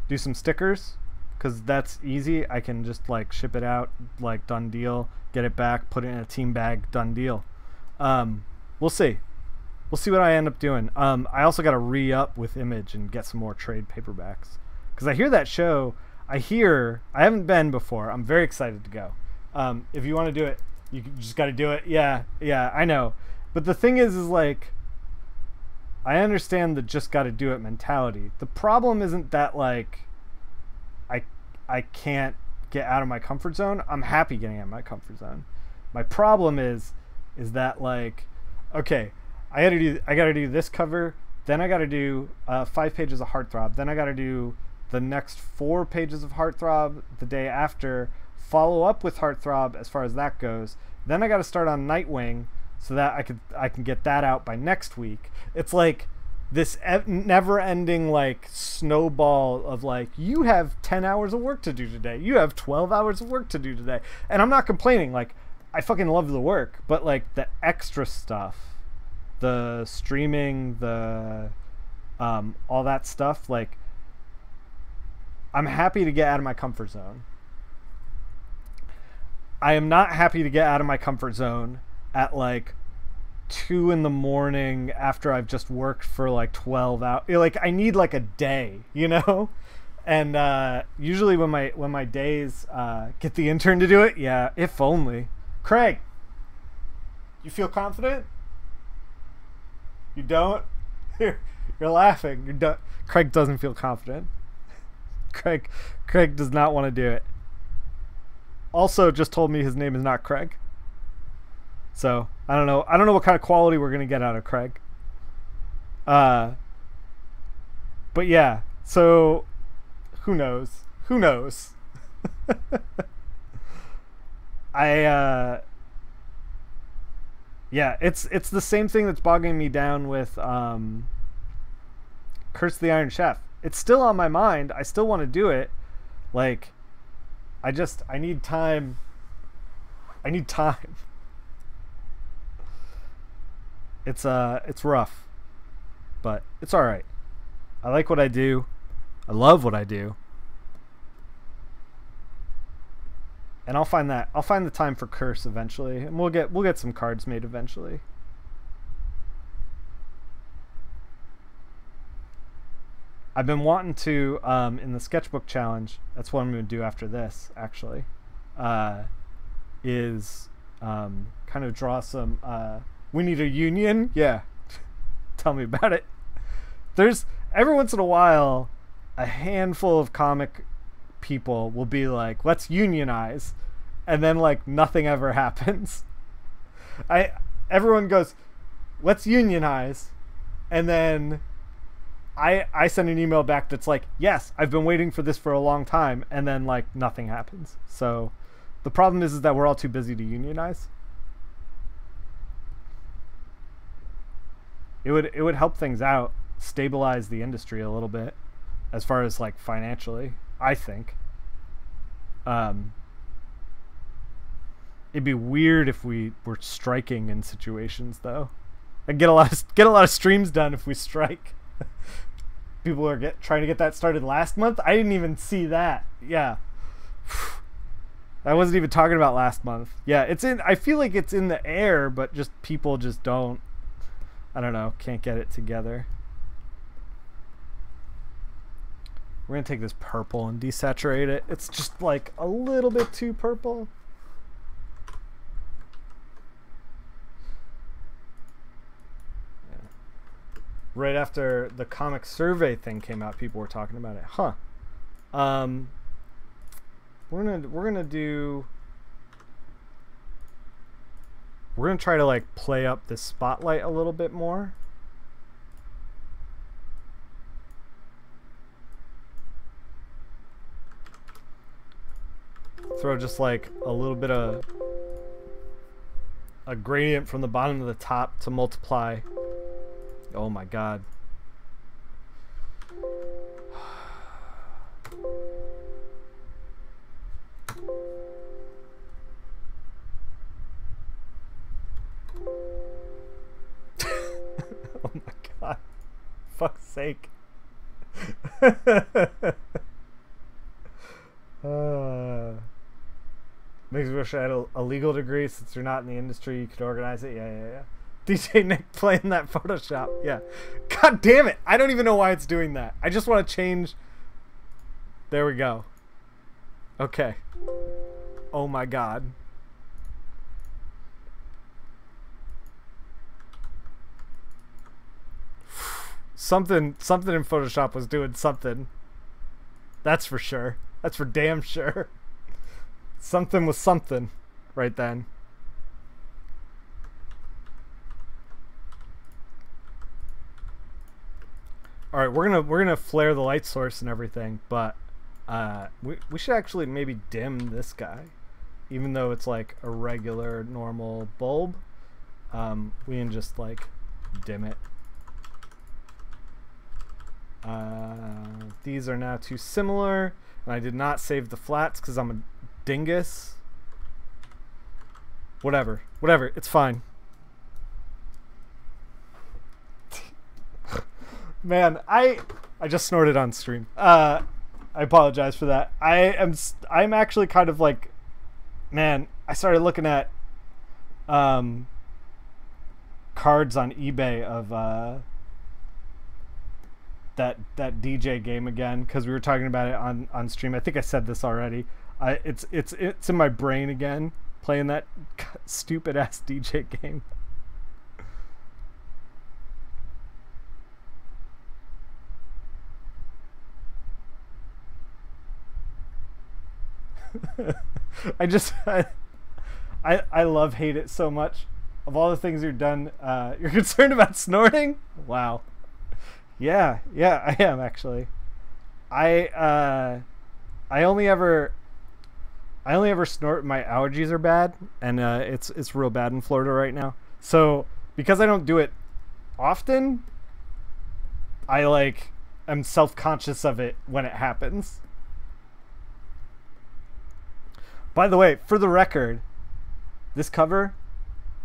do some stickers, because that's easy. I can just, like, ship it out, like, done deal, get it back, put it in a team bag, done deal. We'll see. We'll see what I end up doing. I also got to re-up with Image and get some more trade paperbacks. Because I hear that show. I haven't been before. I'm very excited to go. If you want to do it, you just got to do it. Yeah, I know. But the thing is like, I understand the just got to do it mentality. The problem isn't that, like, I can't get out of my comfort zone. I'm happy getting out of my comfort zone. My problem is that, like, okay, I gotta do this cover, then I gotta do 5 pages of Heartthrob, then I gotta do the next 4 pages of Heartthrob the day after, follow up with Heartthrob as far as that goes, then I gotta start on Nightwing so that I can get that out by next week. It's like this never-ending, like, snowball of, like, you have 10 hours of work to do today, you have 12 hours of work to do today, and I'm not complaining. Like, I fucking love the work, but, like, the extra stuff, the streaming, the all that stuff, like, I'm happy to get out of my comfort zone. I am not happy to get out of my comfort zone at, like, 2 in the morning after I've just worked for, like, 12 hours. Like, I need, like, a day, you know? And usually when my days get the intern to do it, yeah, if only. Craig, you feel confident? You don't? You're laughing. You don't. Craig doesn't feel confident. Craig does not want to do it. Also just told me his name is not Craig. So, I don't know what kind of quality we're going to get out of Craig. But yeah, so who knows? Who knows? Yeah, it's the same thing that's bogging me down with Curse of the Iron Chef. It's still on my mind. I still want to do it. Like, I need time. I need time. It's rough, but it's all right. I like what I do. I love what I do. And I'll find the time for Curse eventually, and we'll get some cards made eventually. I've been wanting to in the sketchbook challenge. That's what I'm going to do after this. Actually, is kind of draw some. We need a union. Yeah, tell me about it. There's every once in a while, a handful of comic people will be like, let's unionize, and then, like, nothing ever happens. Everyone goes, let's unionize, and then I send an email back that's like, yes, I've been waiting for this for a long time, and then, like, nothing happens. So the problem is that we're all too busy to unionize. It would help things out, stabilize the industry a little bit, as far as like financially. I think. It'd be weird if we were striking in situations though. I'd get a lot of streams done if we strike. People are trying to get that started last month. I didn't even see that. Yeah. I wasn't even talking about last month. Yeah, I feel like it's in the air, but just people just don't, I don't know, can't get it together. We're going to take this purple and desaturate it. It's just like a little bit too purple. Yeah. Right after the comic survey thing came out, people were talking about it. Huh. We're gonna try to like play up this spotlight a little bit more. Throw just like a little bit of a gradient from the bottom to the top to multiply. Oh my god. Oh my god. Fuck's sake. Makes me wish I had a legal degree. Since you're not in the industry, you could organize it. Yeah. DJ Nick playing that Photoshop. Yeah. God damn it. I don't even know why it's doing that. I just want to change. There we go. Okay. Oh my god. Something in Photoshop was doing something. That's for sure. That's for damn sure. Something was something right then. All right, we're gonna flare the light source and everything, but we should actually maybe dim this guy, even though it's like a regular normal bulb. We can just like dim it. These are now too similar, and I did not save the flats because I'm a dingus. Whatever, it's fine. Man, I just snorted on stream. I apologize for that. I'm actually kind of like, man, I started looking at cards on eBay of that DJ game again, because we were talking about it on stream. I think I said this already. It's in my brain again, playing that stupid ass DJ game. I love hate it so much. Of all the things you've done, you're concerned about snorting? Wow. Yeah, I am actually. I only ever snort when my allergies are bad, and it's real bad in Florida right now. So because I don't do it often, I like am self-conscious of it when it happens. By the way, for the record, this cover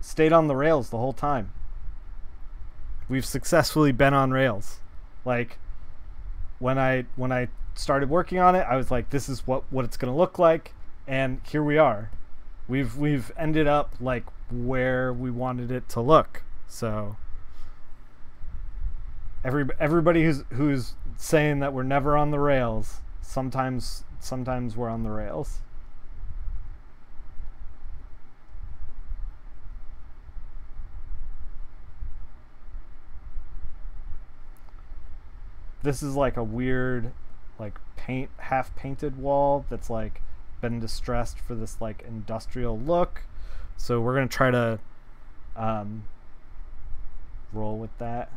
stayed on the rails the whole time. We've successfully been on rails. Like when I started working on it, I was like, this is what it's gonna look like, and here we are. We've ended up like where we wanted it to look. So everybody who's saying that we're never on the rails, sometimes we're on the rails. This is like a weird, like half painted wall that's like been distressed for this like industrial look. So we're gonna try to roll with that,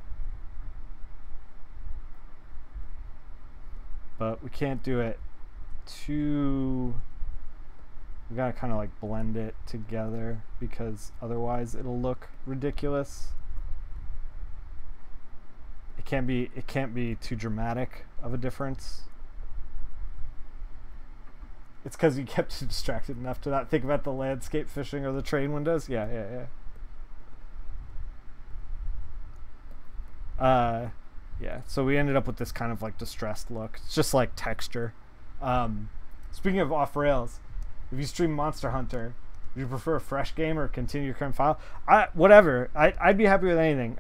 but we can't do it too. We gotta kind of like blend it together because otherwise it'll look ridiculous. it can't be too dramatic of a difference. It's because you kept you distracted enough to not think about the landscape fishing or the train windows. Yeah, yeah, yeah. Yeah. So we ended up with this kind of like distressed look. It's just like texture. Speaking of off rails, if you stream Monster Hunter, do you prefer a fresh game or continue your current file? Whatever. I'd be happy with anything.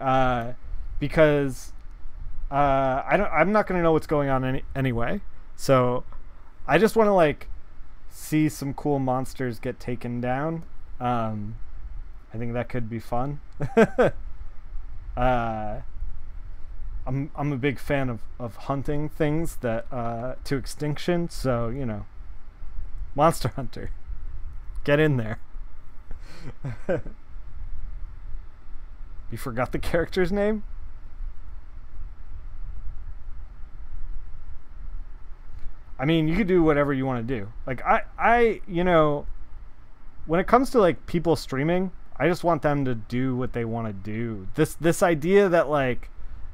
Because I'm not gonna know what's going on anyway. So I just want to like see some cool monsters get taken down. I think that could be fun. I'm a big fan of hunting things that to extinction. So Monster Hunter, get in there. You forgot the character's name? I mean, you could do whatever you want to do. Like when it comes to like people streaming, I just want them to do what they want to do. This idea that like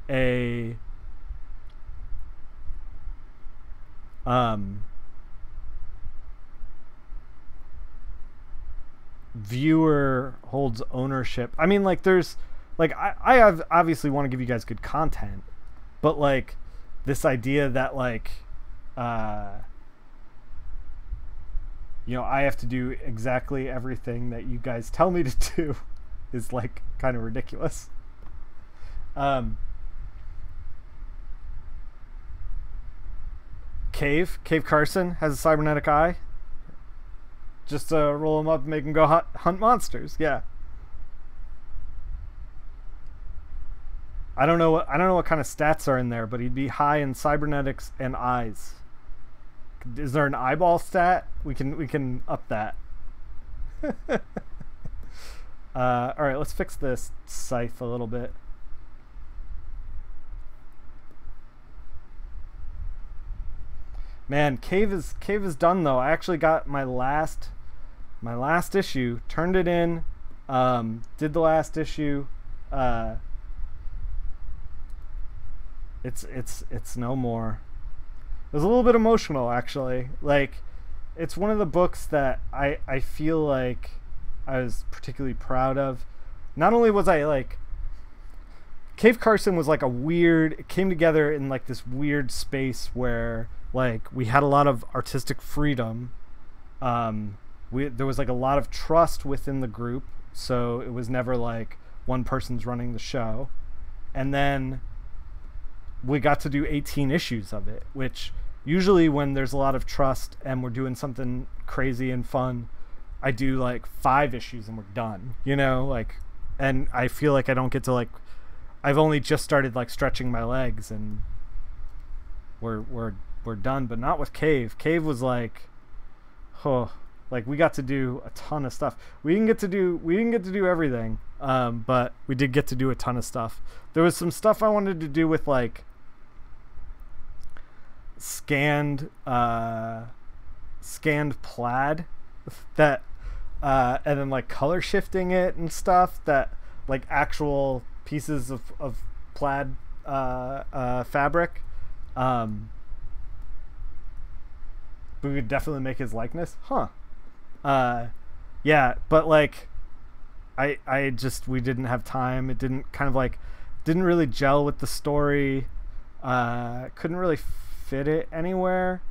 a viewer holds ownership. I mean, like there's like I obviously want to give you guys good content, but like this idea that like I have to do exactly everything that you guys tell me to do is like kind of ridiculous. Cave Carson has a cybernetic eye. Just roll him up and make him go hunt monsters. Yeah. I don't know what kind of stats are in there, but he'd be high in cybernetics and eyes. Is there an eyeball stat? We can up that. All right, let's fix this scythe a little bit. Man, Cave is done though. I actually got my last issue, turned it in, did the last issue. It's no more. It was a little bit emotional actually. Like it's one of the books that I feel like I was particularly proud of. Not only was I like Cave Carson was like it came together in like this weird space where like we had a lot of artistic freedom. There was like a lot of trust within the group, so it was never like one person's running the show. And then we got to do 18 issues of it, which usually when there's a lot of trust and we're doing something crazy and fun, I do like 5 issues and we're done, like, and I feel like I don't get to like, I've only just started like stretching my legs and we're done, but not with Cave. Cave was like, like we got to do a ton of stuff. We didn't get to do everything, but we did get to do a ton of stuff. There was some stuff I wanted to do with like scanned plaid that and then like color shifting it and stuff, that like actual pieces of plaid fabric. We could definitely make his likeness. Yeah, but like we didn't have time. It didn't really gel with the story. Couldn't really fit it anywhere.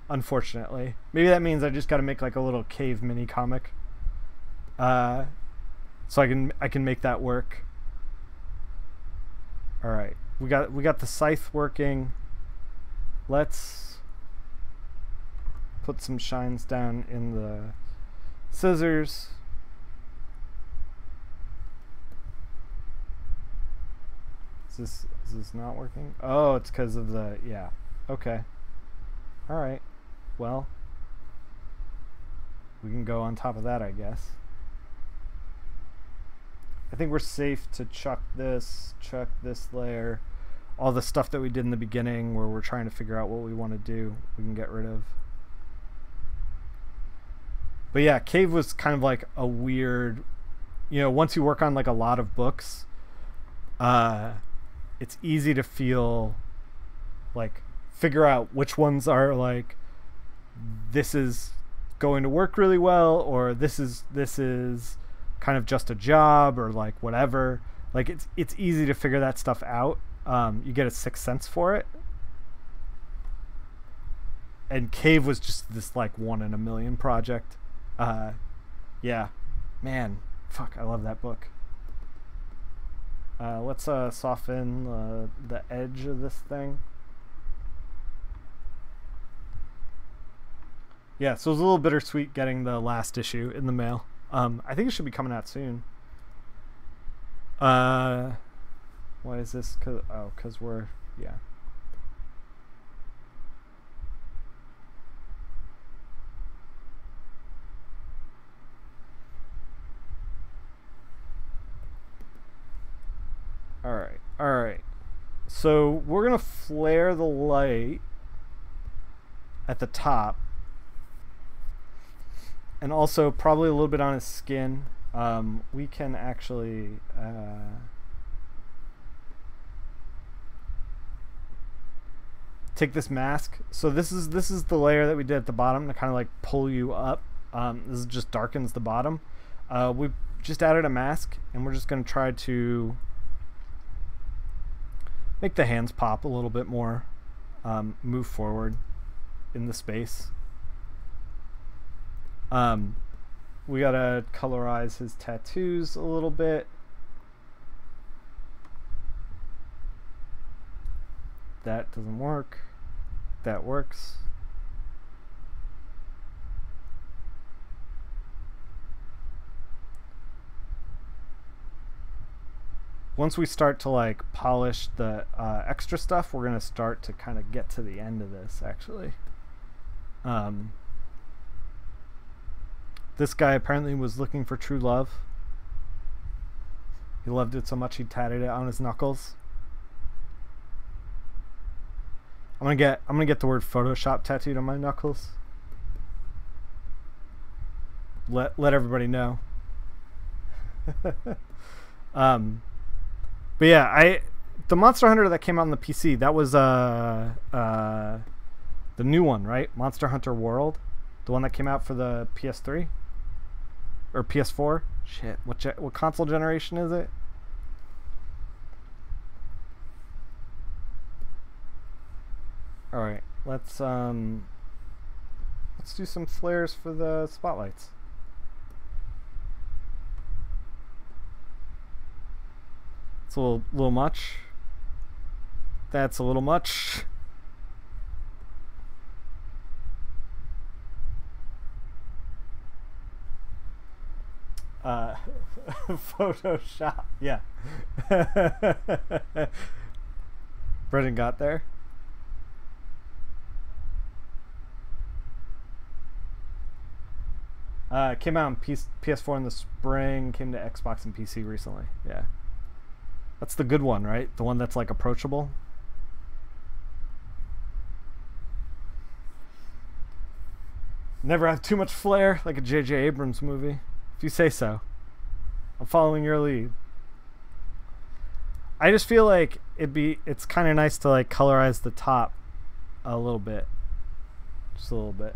Unfortunately. Maybe that means I just got to make like a little Cave mini comic. So I can make that work. All right. We got the scythe working. Let's put some shines down in the scissors. Is this not working? Oh, it's because of the, yeah. Okay. All right. Well, we can go on top of that, I guess. I think we're safe to chuck this layer. All the stuff that we did in the beginning where we're trying to figure out what we want to do, we can get rid of. But yeah, Cave was kind of like a weird, once you work on like a lot of books, uh, it's easy to feel like figure out which ones are like this is going to work really well, or this is kind of just a job, or like whatever. Like it's easy to figure that stuff out. You get a sixth sense for it. And Cave was just this like 1 in a million project. Yeah, man, fuck, I love that book. Let's soften the edge of this thing. Yeah, so it was a little bittersweet getting the last issue in the mail. I think it should be coming out soon. Why is this? Cause we're, yeah. All right. So we're gonna flare the light at the top, and also probably a little bit on his skin. We can actually take this mask. So this is the layer that we did at the bottom to kind of like pull you up. This just darkens the bottom. We just added a mask, and we're just gonna try to make the hands pop a little bit more, move forward in the space. We gotta colorize his tattoos a little bit. That doesn't work. That works. Once we start to like polish the extra stuff, we're gonna start to kind of get to the end of this actually. This guy apparently was looking for true love. He loved it so much he tatted it on his knuckles. I'm gonna get the word Photoshop tattooed on my knuckles. Let everybody know. But yeah, the Monster Hunter that came out on the PC, that was the new one, right? Monster Hunter World, the one that came out for the PS3 or PS4. Shit, what console generation is it? All right, let's do some flares for the spotlights. It's a little much. That's a little much. Photoshop, yeah. Brendan got there. It came out on PS4 in the spring, came to Xbox and PC recently. Yeah. That's the good one, right? The one that's like approachable. Never have too much flair, like a J.J. Abrams movie. If you say so. I'm following your lead. I just feel like it's kind of nice to like colorize the top a little bit. Just a little bit.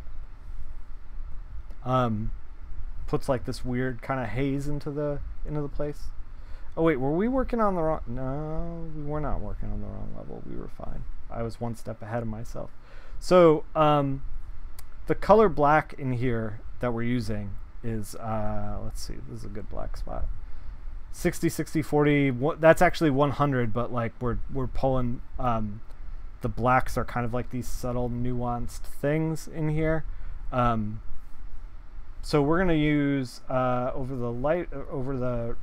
Puts like this weird kind of haze into the place. Oh wait, were we working on the wrong? No, we were not working on the wrong level. We were fine. I was one step ahead of myself. So the color black in here that we're using is let's see, this is a good black spot. 60, 60, 40. That's actually 100, but like we're pulling the blacks are kind of like these subtle nuanced things in here. So we're going to use over the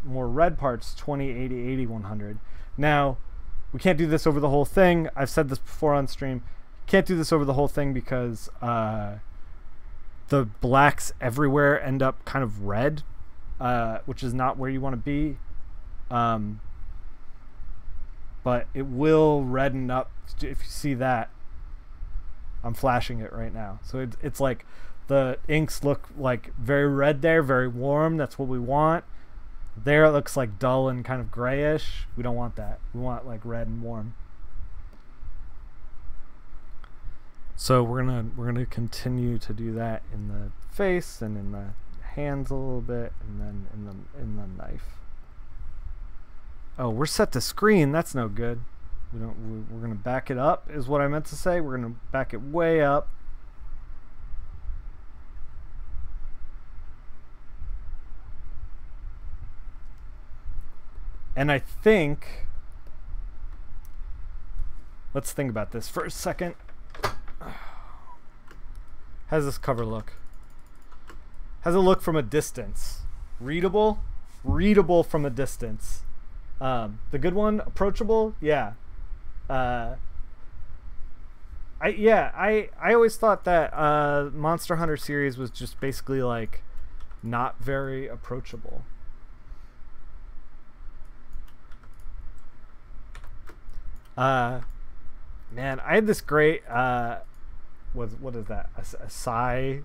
more red parts 20, 80, 80, 100. Now, we can't do this over the whole thing. I've said this before on stream. Can't do this over the whole thing because the blacks everywhere end up kind of red, which is not where you want to be. But it will redden up. If you see that, I'm flashing it right now. So it's like the inks look like very red there, very warm. That's what we want. There it looks like dull and kind of grayish. We don't want that. We want like red and warm. So we're gonna continue to do that in the face and in the hands a little bit, and then in the knife. Oh, we're set to screen. That's no good. We're gonna back it up, is what I meant to say. We're gonna back it way up. And I think, let's think about this for a second. How's this cover look? How's it look from a distance? Readable? Readable from a distance. The good one, approachable? Yeah. I always thought that Monster Hunter series was just basically like not very approachable. Man, I had this great what is that? A Psy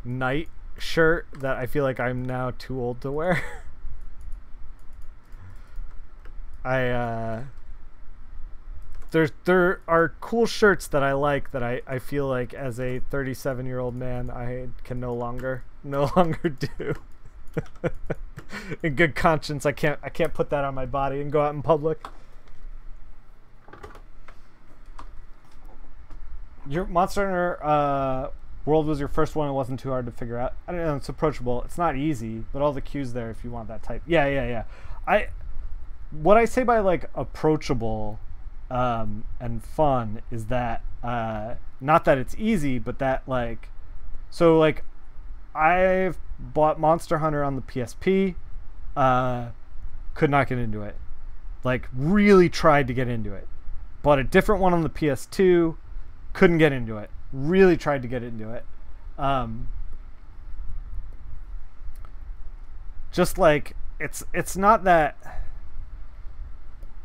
night shirt that I feel like I'm now too old to wear. There are cool shirts that I like that I feel like as a 37-year-old man I can no longer do. In good conscience, I can't put that on my body and go out in public. Your Monster Hunter World was your first one. It wasn't too hard to figure out. I don't know. It's approachable. It's not easy, but all the cues there if you want that type. Yeah. What I say by like approachable and fun is that not that it's easy, but that like, so like I've bought Monster Hunter on the PSP, could not get into it. Like really tried to get into it. Bought a different one on the PS2, couldn't get into it. Really tried to get into it. Just like it's not that,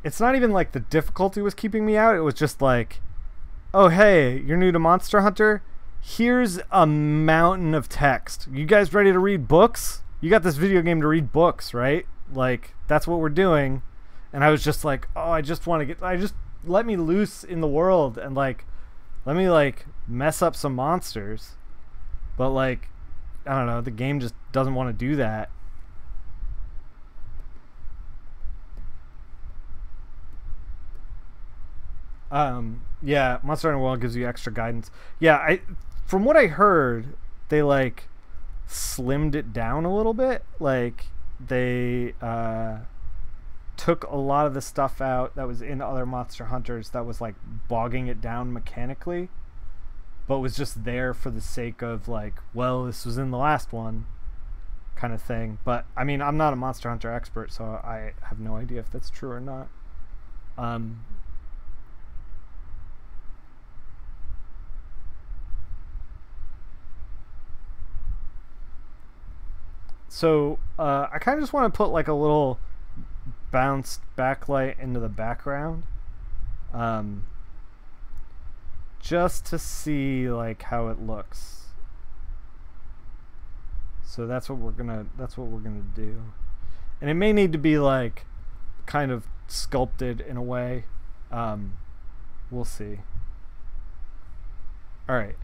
it's not even like the difficulty was keeping me out. It was just like, oh hey, you're new to Monster Hunter? Here's a mountain of text. You guys ready to read books? You got this video game to read books, right? Like that's what we're doing. And I was just like, oh, I just let me loose in the world and like let me like mess up some monsters. But like, I don't know, the game just doesn't want to do that. Yeah, Monster Hunter World gives you extra guidance. Yeah, from what I heard, they like slimmed it down a little bit. Like they took a lot of the stuff out that was in other Monster Hunters that was like bogging it down mechanically, but was just there for the sake of like, well, this was in the last one kind of thing. But I mean, I'm not a Monster Hunter expert, so I have no idea if that's true or not. So I kind of just want to put like a little bounced backlight into the background, just to see like how it looks. So that's what we're gonna do, and it may need to be like kind of sculpted in a way. We'll see. All right.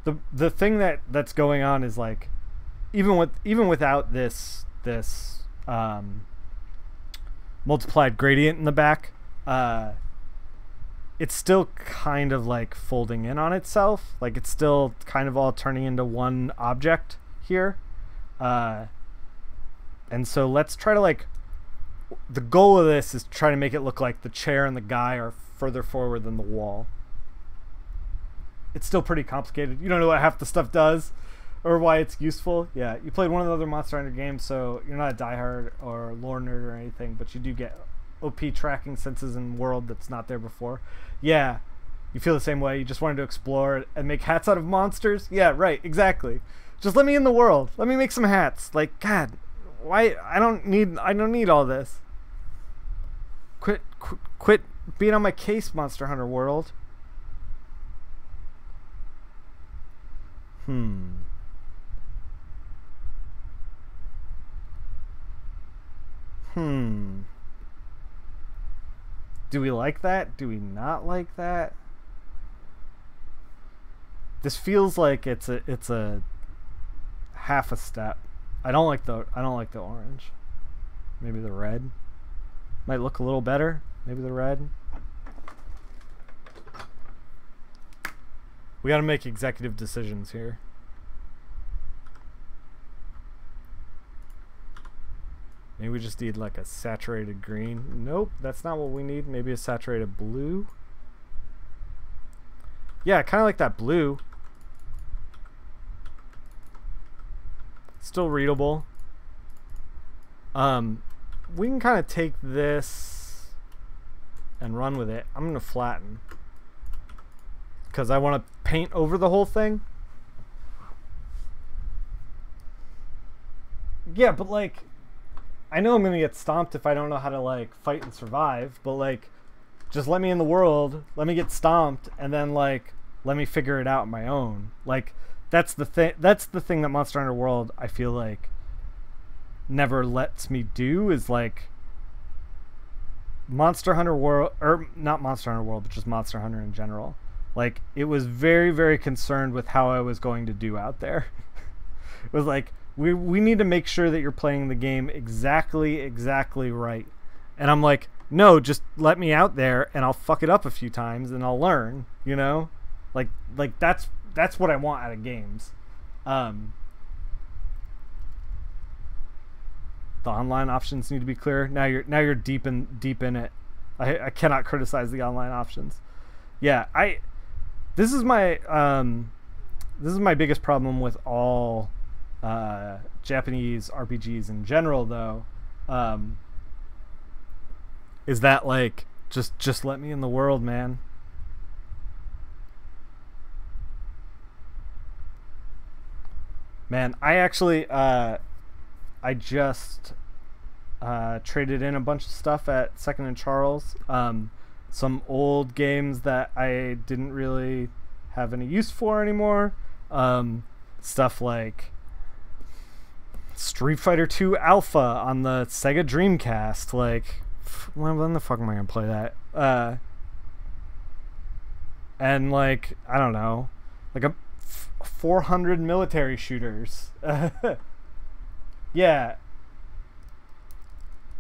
The thing that's going on is like, even without this multiplied gradient in the back, it's still kind of like folding in on itself. Like it's still kind of all turning into one object here. And so let's try to like, the goal of this is to try to make it look like the chair and the guy are further forward than the wall. It's still pretty complicated. You don't know what half the stuff does or why it's useful. Yeah, you played one of the other Monster Hunter games, so you're not a diehard or lore nerd or anything, but you do get OP tracking senses in world that's not there before. Yeah, you feel the same way. You just wanted to explore and make hats out of monsters. Yeah, right, exactly. Just let me in the world. Let me make some hats. Like, God, why? I don't need all this. Quit being on my case, Monster Hunter World. Hmm. Do we like that? Do we not like that? This feels like it's a half a step. I don't like the orange. Maybe the red might look a little better. Maybe the red. We got to make executive decisions here. Maybe we just need like a saturated green. Nope, that's not what we need. Maybe a saturated blue. Yeah, kind of like that blue. Still readable. We can kind of take this and run with it. I'm gonna flatten because I want to paint over the whole thing. Yeah, but like, I know I'm gonna get stomped if I don't know how to like fight and survive. But like, just let me in the world, let me get stomped, and then like let me figure it out on my own. Like, that's the thing. That's the thing that Monster Hunter World, I feel like, never lets me do, is like Monster Hunter World, or not Monster Hunter World, but just Monster Hunter in general. Like, it was very, very concerned with how I was going to do out there. It was like, we need to make sure that you're playing the game exactly right. And I'm like, no, just let me out there and I'll fuck it up a few times and I'll learn, you know? Like that's what I want out of games. The online options need to be clear. Now you're deep in it. I cannot criticize the online options. Yeah, this is my biggest problem with all Japanese RPGs in general, though. Is that like just let me in the world, man. Man, I actually I just traded in a bunch of stuff at Second and Charles. Some old games that I didn't really have any use for anymore. Stuff like Street Fighter 2 Alpha on the Sega Dreamcast. Like, when the fuck am I gonna play that? And like, I don't know, like 400 military shooters. Yeah.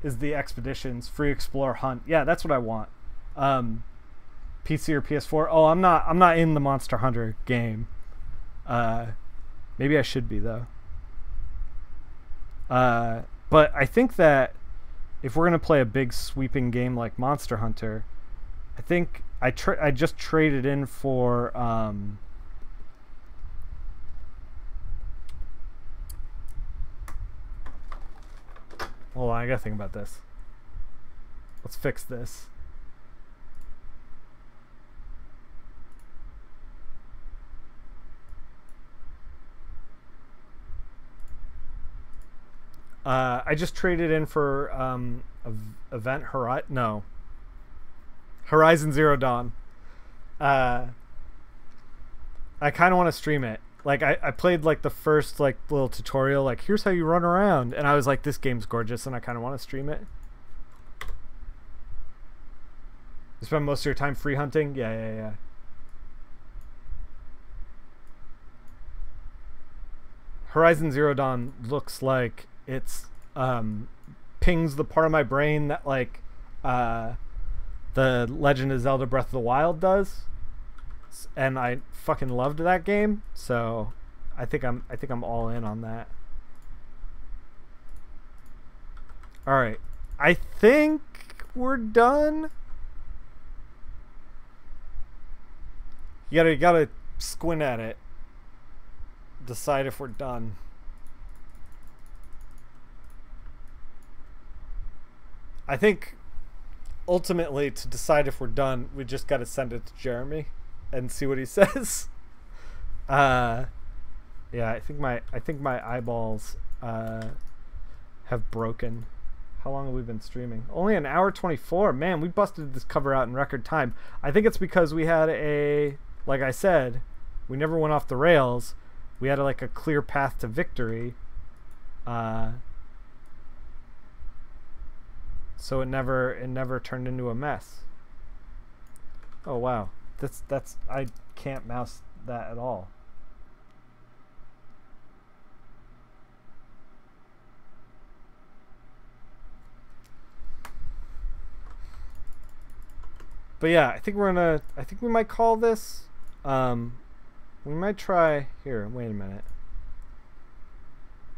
Is the Expeditions, Free Explore Hunt. Yeah, that's what I want. PC or PS4. Oh, I'm not in the Monster Hunter game. Maybe I should be, though. But I think that if we're gonna play a big sweeping game like Monster Hunter, I think I just traded in for hold on, I gotta think about this. Let's fix this. I just traded in for Horizon Zero Dawn. I kind of want to stream it. Like, I played like the first like little tutorial, like here's how you run around, and I was like, this game's gorgeous, and I kind of want to stream it. You spend most of your time free hunting? Yeah. Horizon Zero Dawn looks like it's pings the part of my brain that like the Legend of Zelda Breath of the Wild does, and I fucking loved that game, so I think I'm all in on that. All right, I think we're done. You gotta squint at it, decide if we're done. I think ultimately, to decide if we're done, we just got to send it to Jeremy and see what he says. Yeah, I think my eyeballs have broken. How long have we been streaming? Only an hour 24. Man, we busted this cover out in record time. I think it's because we had like I said, we never went off the rails. We had like a clear path to victory. so it never turned into a mess. Oh wow, that's I can't mouse that at all. But yeah, I think we might call this. We might try here. Wait a minute.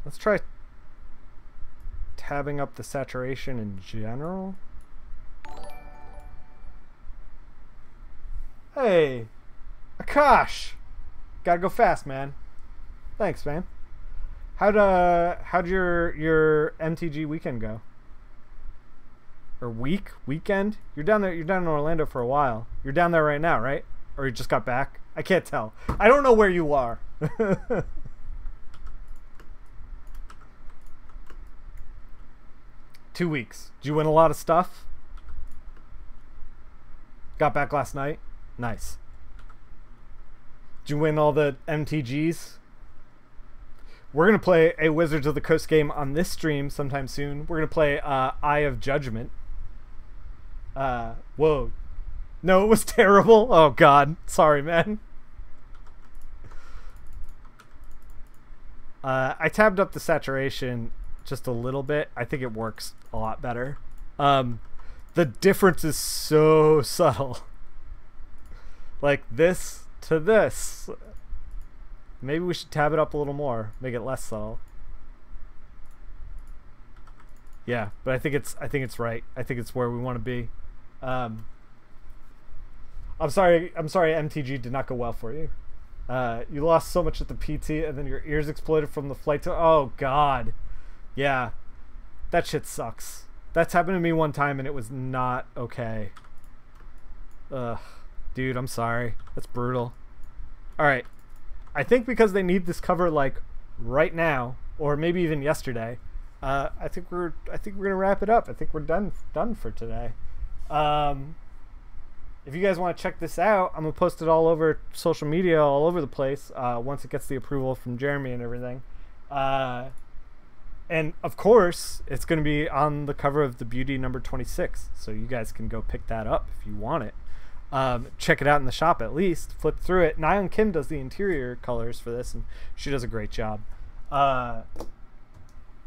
Let's try tabbing up the saturation in general. Hey, Akash, gotta go fast, man. Thanks, man. How'd your MTG weekend go? Or weekend? You're down there. You're down in Orlando for a while. You're down there right now, right? Or you just got back? I can't tell. I don't know where you are. 2 weeks. Did you win a lot of stuff? Got back last night? Nice. Did you win all the MTGs? We're going to play a Wizards of the Coast game on this stream sometime soon. We're going to play Eye of Judgment. Whoa. No, it was terrible. Oh, God. Sorry, man. I tabbed up the saturation just a little bit. I think it works a lot better. The difference is so subtle. Like this to this. Maybe we should tab it up a little more, make it less subtle. Yeah, but I think it's right. I think it's where we want to be. I'm sorry MTG did not go well for you. You lost so much at the PT and then your ears exploded from the flight to... Oh, God. Yeah. That shit sucks. That's happened to me one time and it was not okay. Ugh. Dude, I'm sorry. That's brutal. Alright. I think because they need this cover, like, right now, or maybe even yesterday, I think we're gonna wrap it up. I think we're done for today. If you guys want to check this out, I'm gonna post it all over social media, all over the place, once it gets the approval from Jeremy and everything. And of course, it's gonna be on the cover of the Beauty number 26, so you guys can go pick that up if you want it. Check it out in the shop at least. Flip through it. Nyan Kim does the interior colors for this, and she does a great job.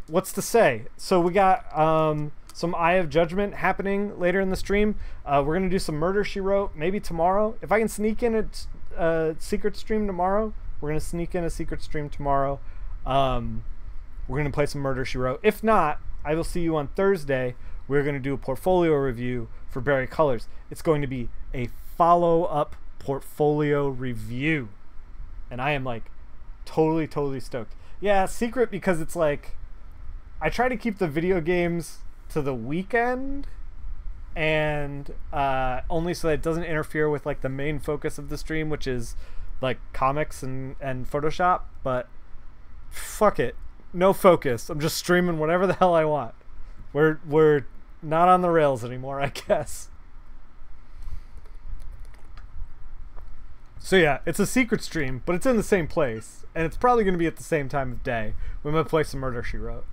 What's to say? So we got some Eye of Judgment happening later in the stream. We're going to do some Murder, She Wrote maybe tomorrow. If I can sneak in a secret stream tomorrow, we're going to sneak in a secret stream tomorrow. We're going to play some Murder, She Wrote. If not, I will see you on Thursday. We're going to do a portfolio review for Berry Colors. It's going to be a follow-up portfolio review. And I am like totally stoked. Yeah, secret because it's like I try to keep the video games to the weekend and only so that it doesn't interfere with like the main focus of the stream, which is like comics and Photoshop. But fuck it. No focus. I'm just streaming whatever the hell I want. We're not on the rails anymore, I guess. So yeah, it's a secret stream, but it's in the same place, and it's probably going to be at the same time of day. We might play some Murder, She Wrote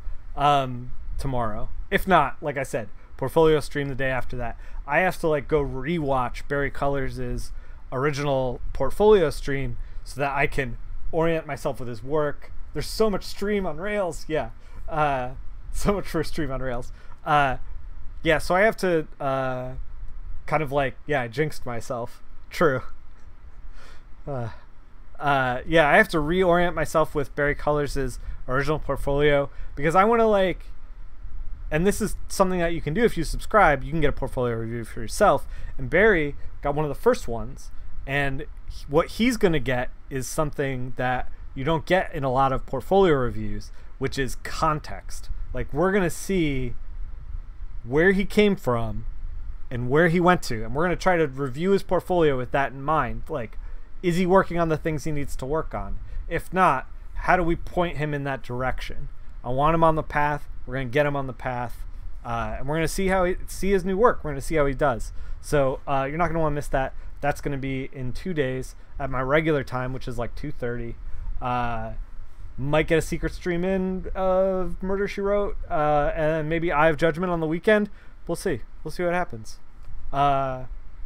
tomorrow. If not, like I said, portfolio stream the day after that. I have to like go rewatch Berry Colors' original portfolio stream so that I can orient myself with his work. There's so much stream on Rails. Yeah. So much for stream on Rails. Yeah, so I have to kind of like, yeah, I jinxed myself. True. Yeah, I have to reorient myself with Berry Colors' original portfolio because I want to like, and this is something that you can do if you subscribe. You can get a portfolio review for yourself. And Barry got one of the first ones, and what he's going to get is something that you don't get in a lot of portfolio reviews, which is context. Like, we're going to see where he came from and where he went to, and we're going to try to review his portfolio with that in mind. Like, is he working on the things he needs to work on? If not, how do we point him in that direction? I want him on the path. We're going to get him on the path, and we're going to see his new work. We're going to see how he does. So you're not going to want to miss that. That's going to be in 2 days at my regular time, which is like 2:30. Might get a secret stream in of Murder, She Wrote, and maybe Eye of Judgment on the weekend. we'll see. We'll see what happens.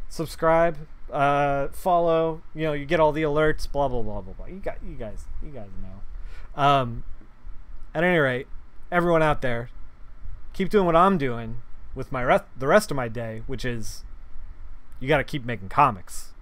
Subscribe, follow. You know, you get all the alerts. Blah blah blah blah blah. You guys know. At any rate, everyone out there, keep doing what I'm doing with the rest of my day, which is you got to keep making comics.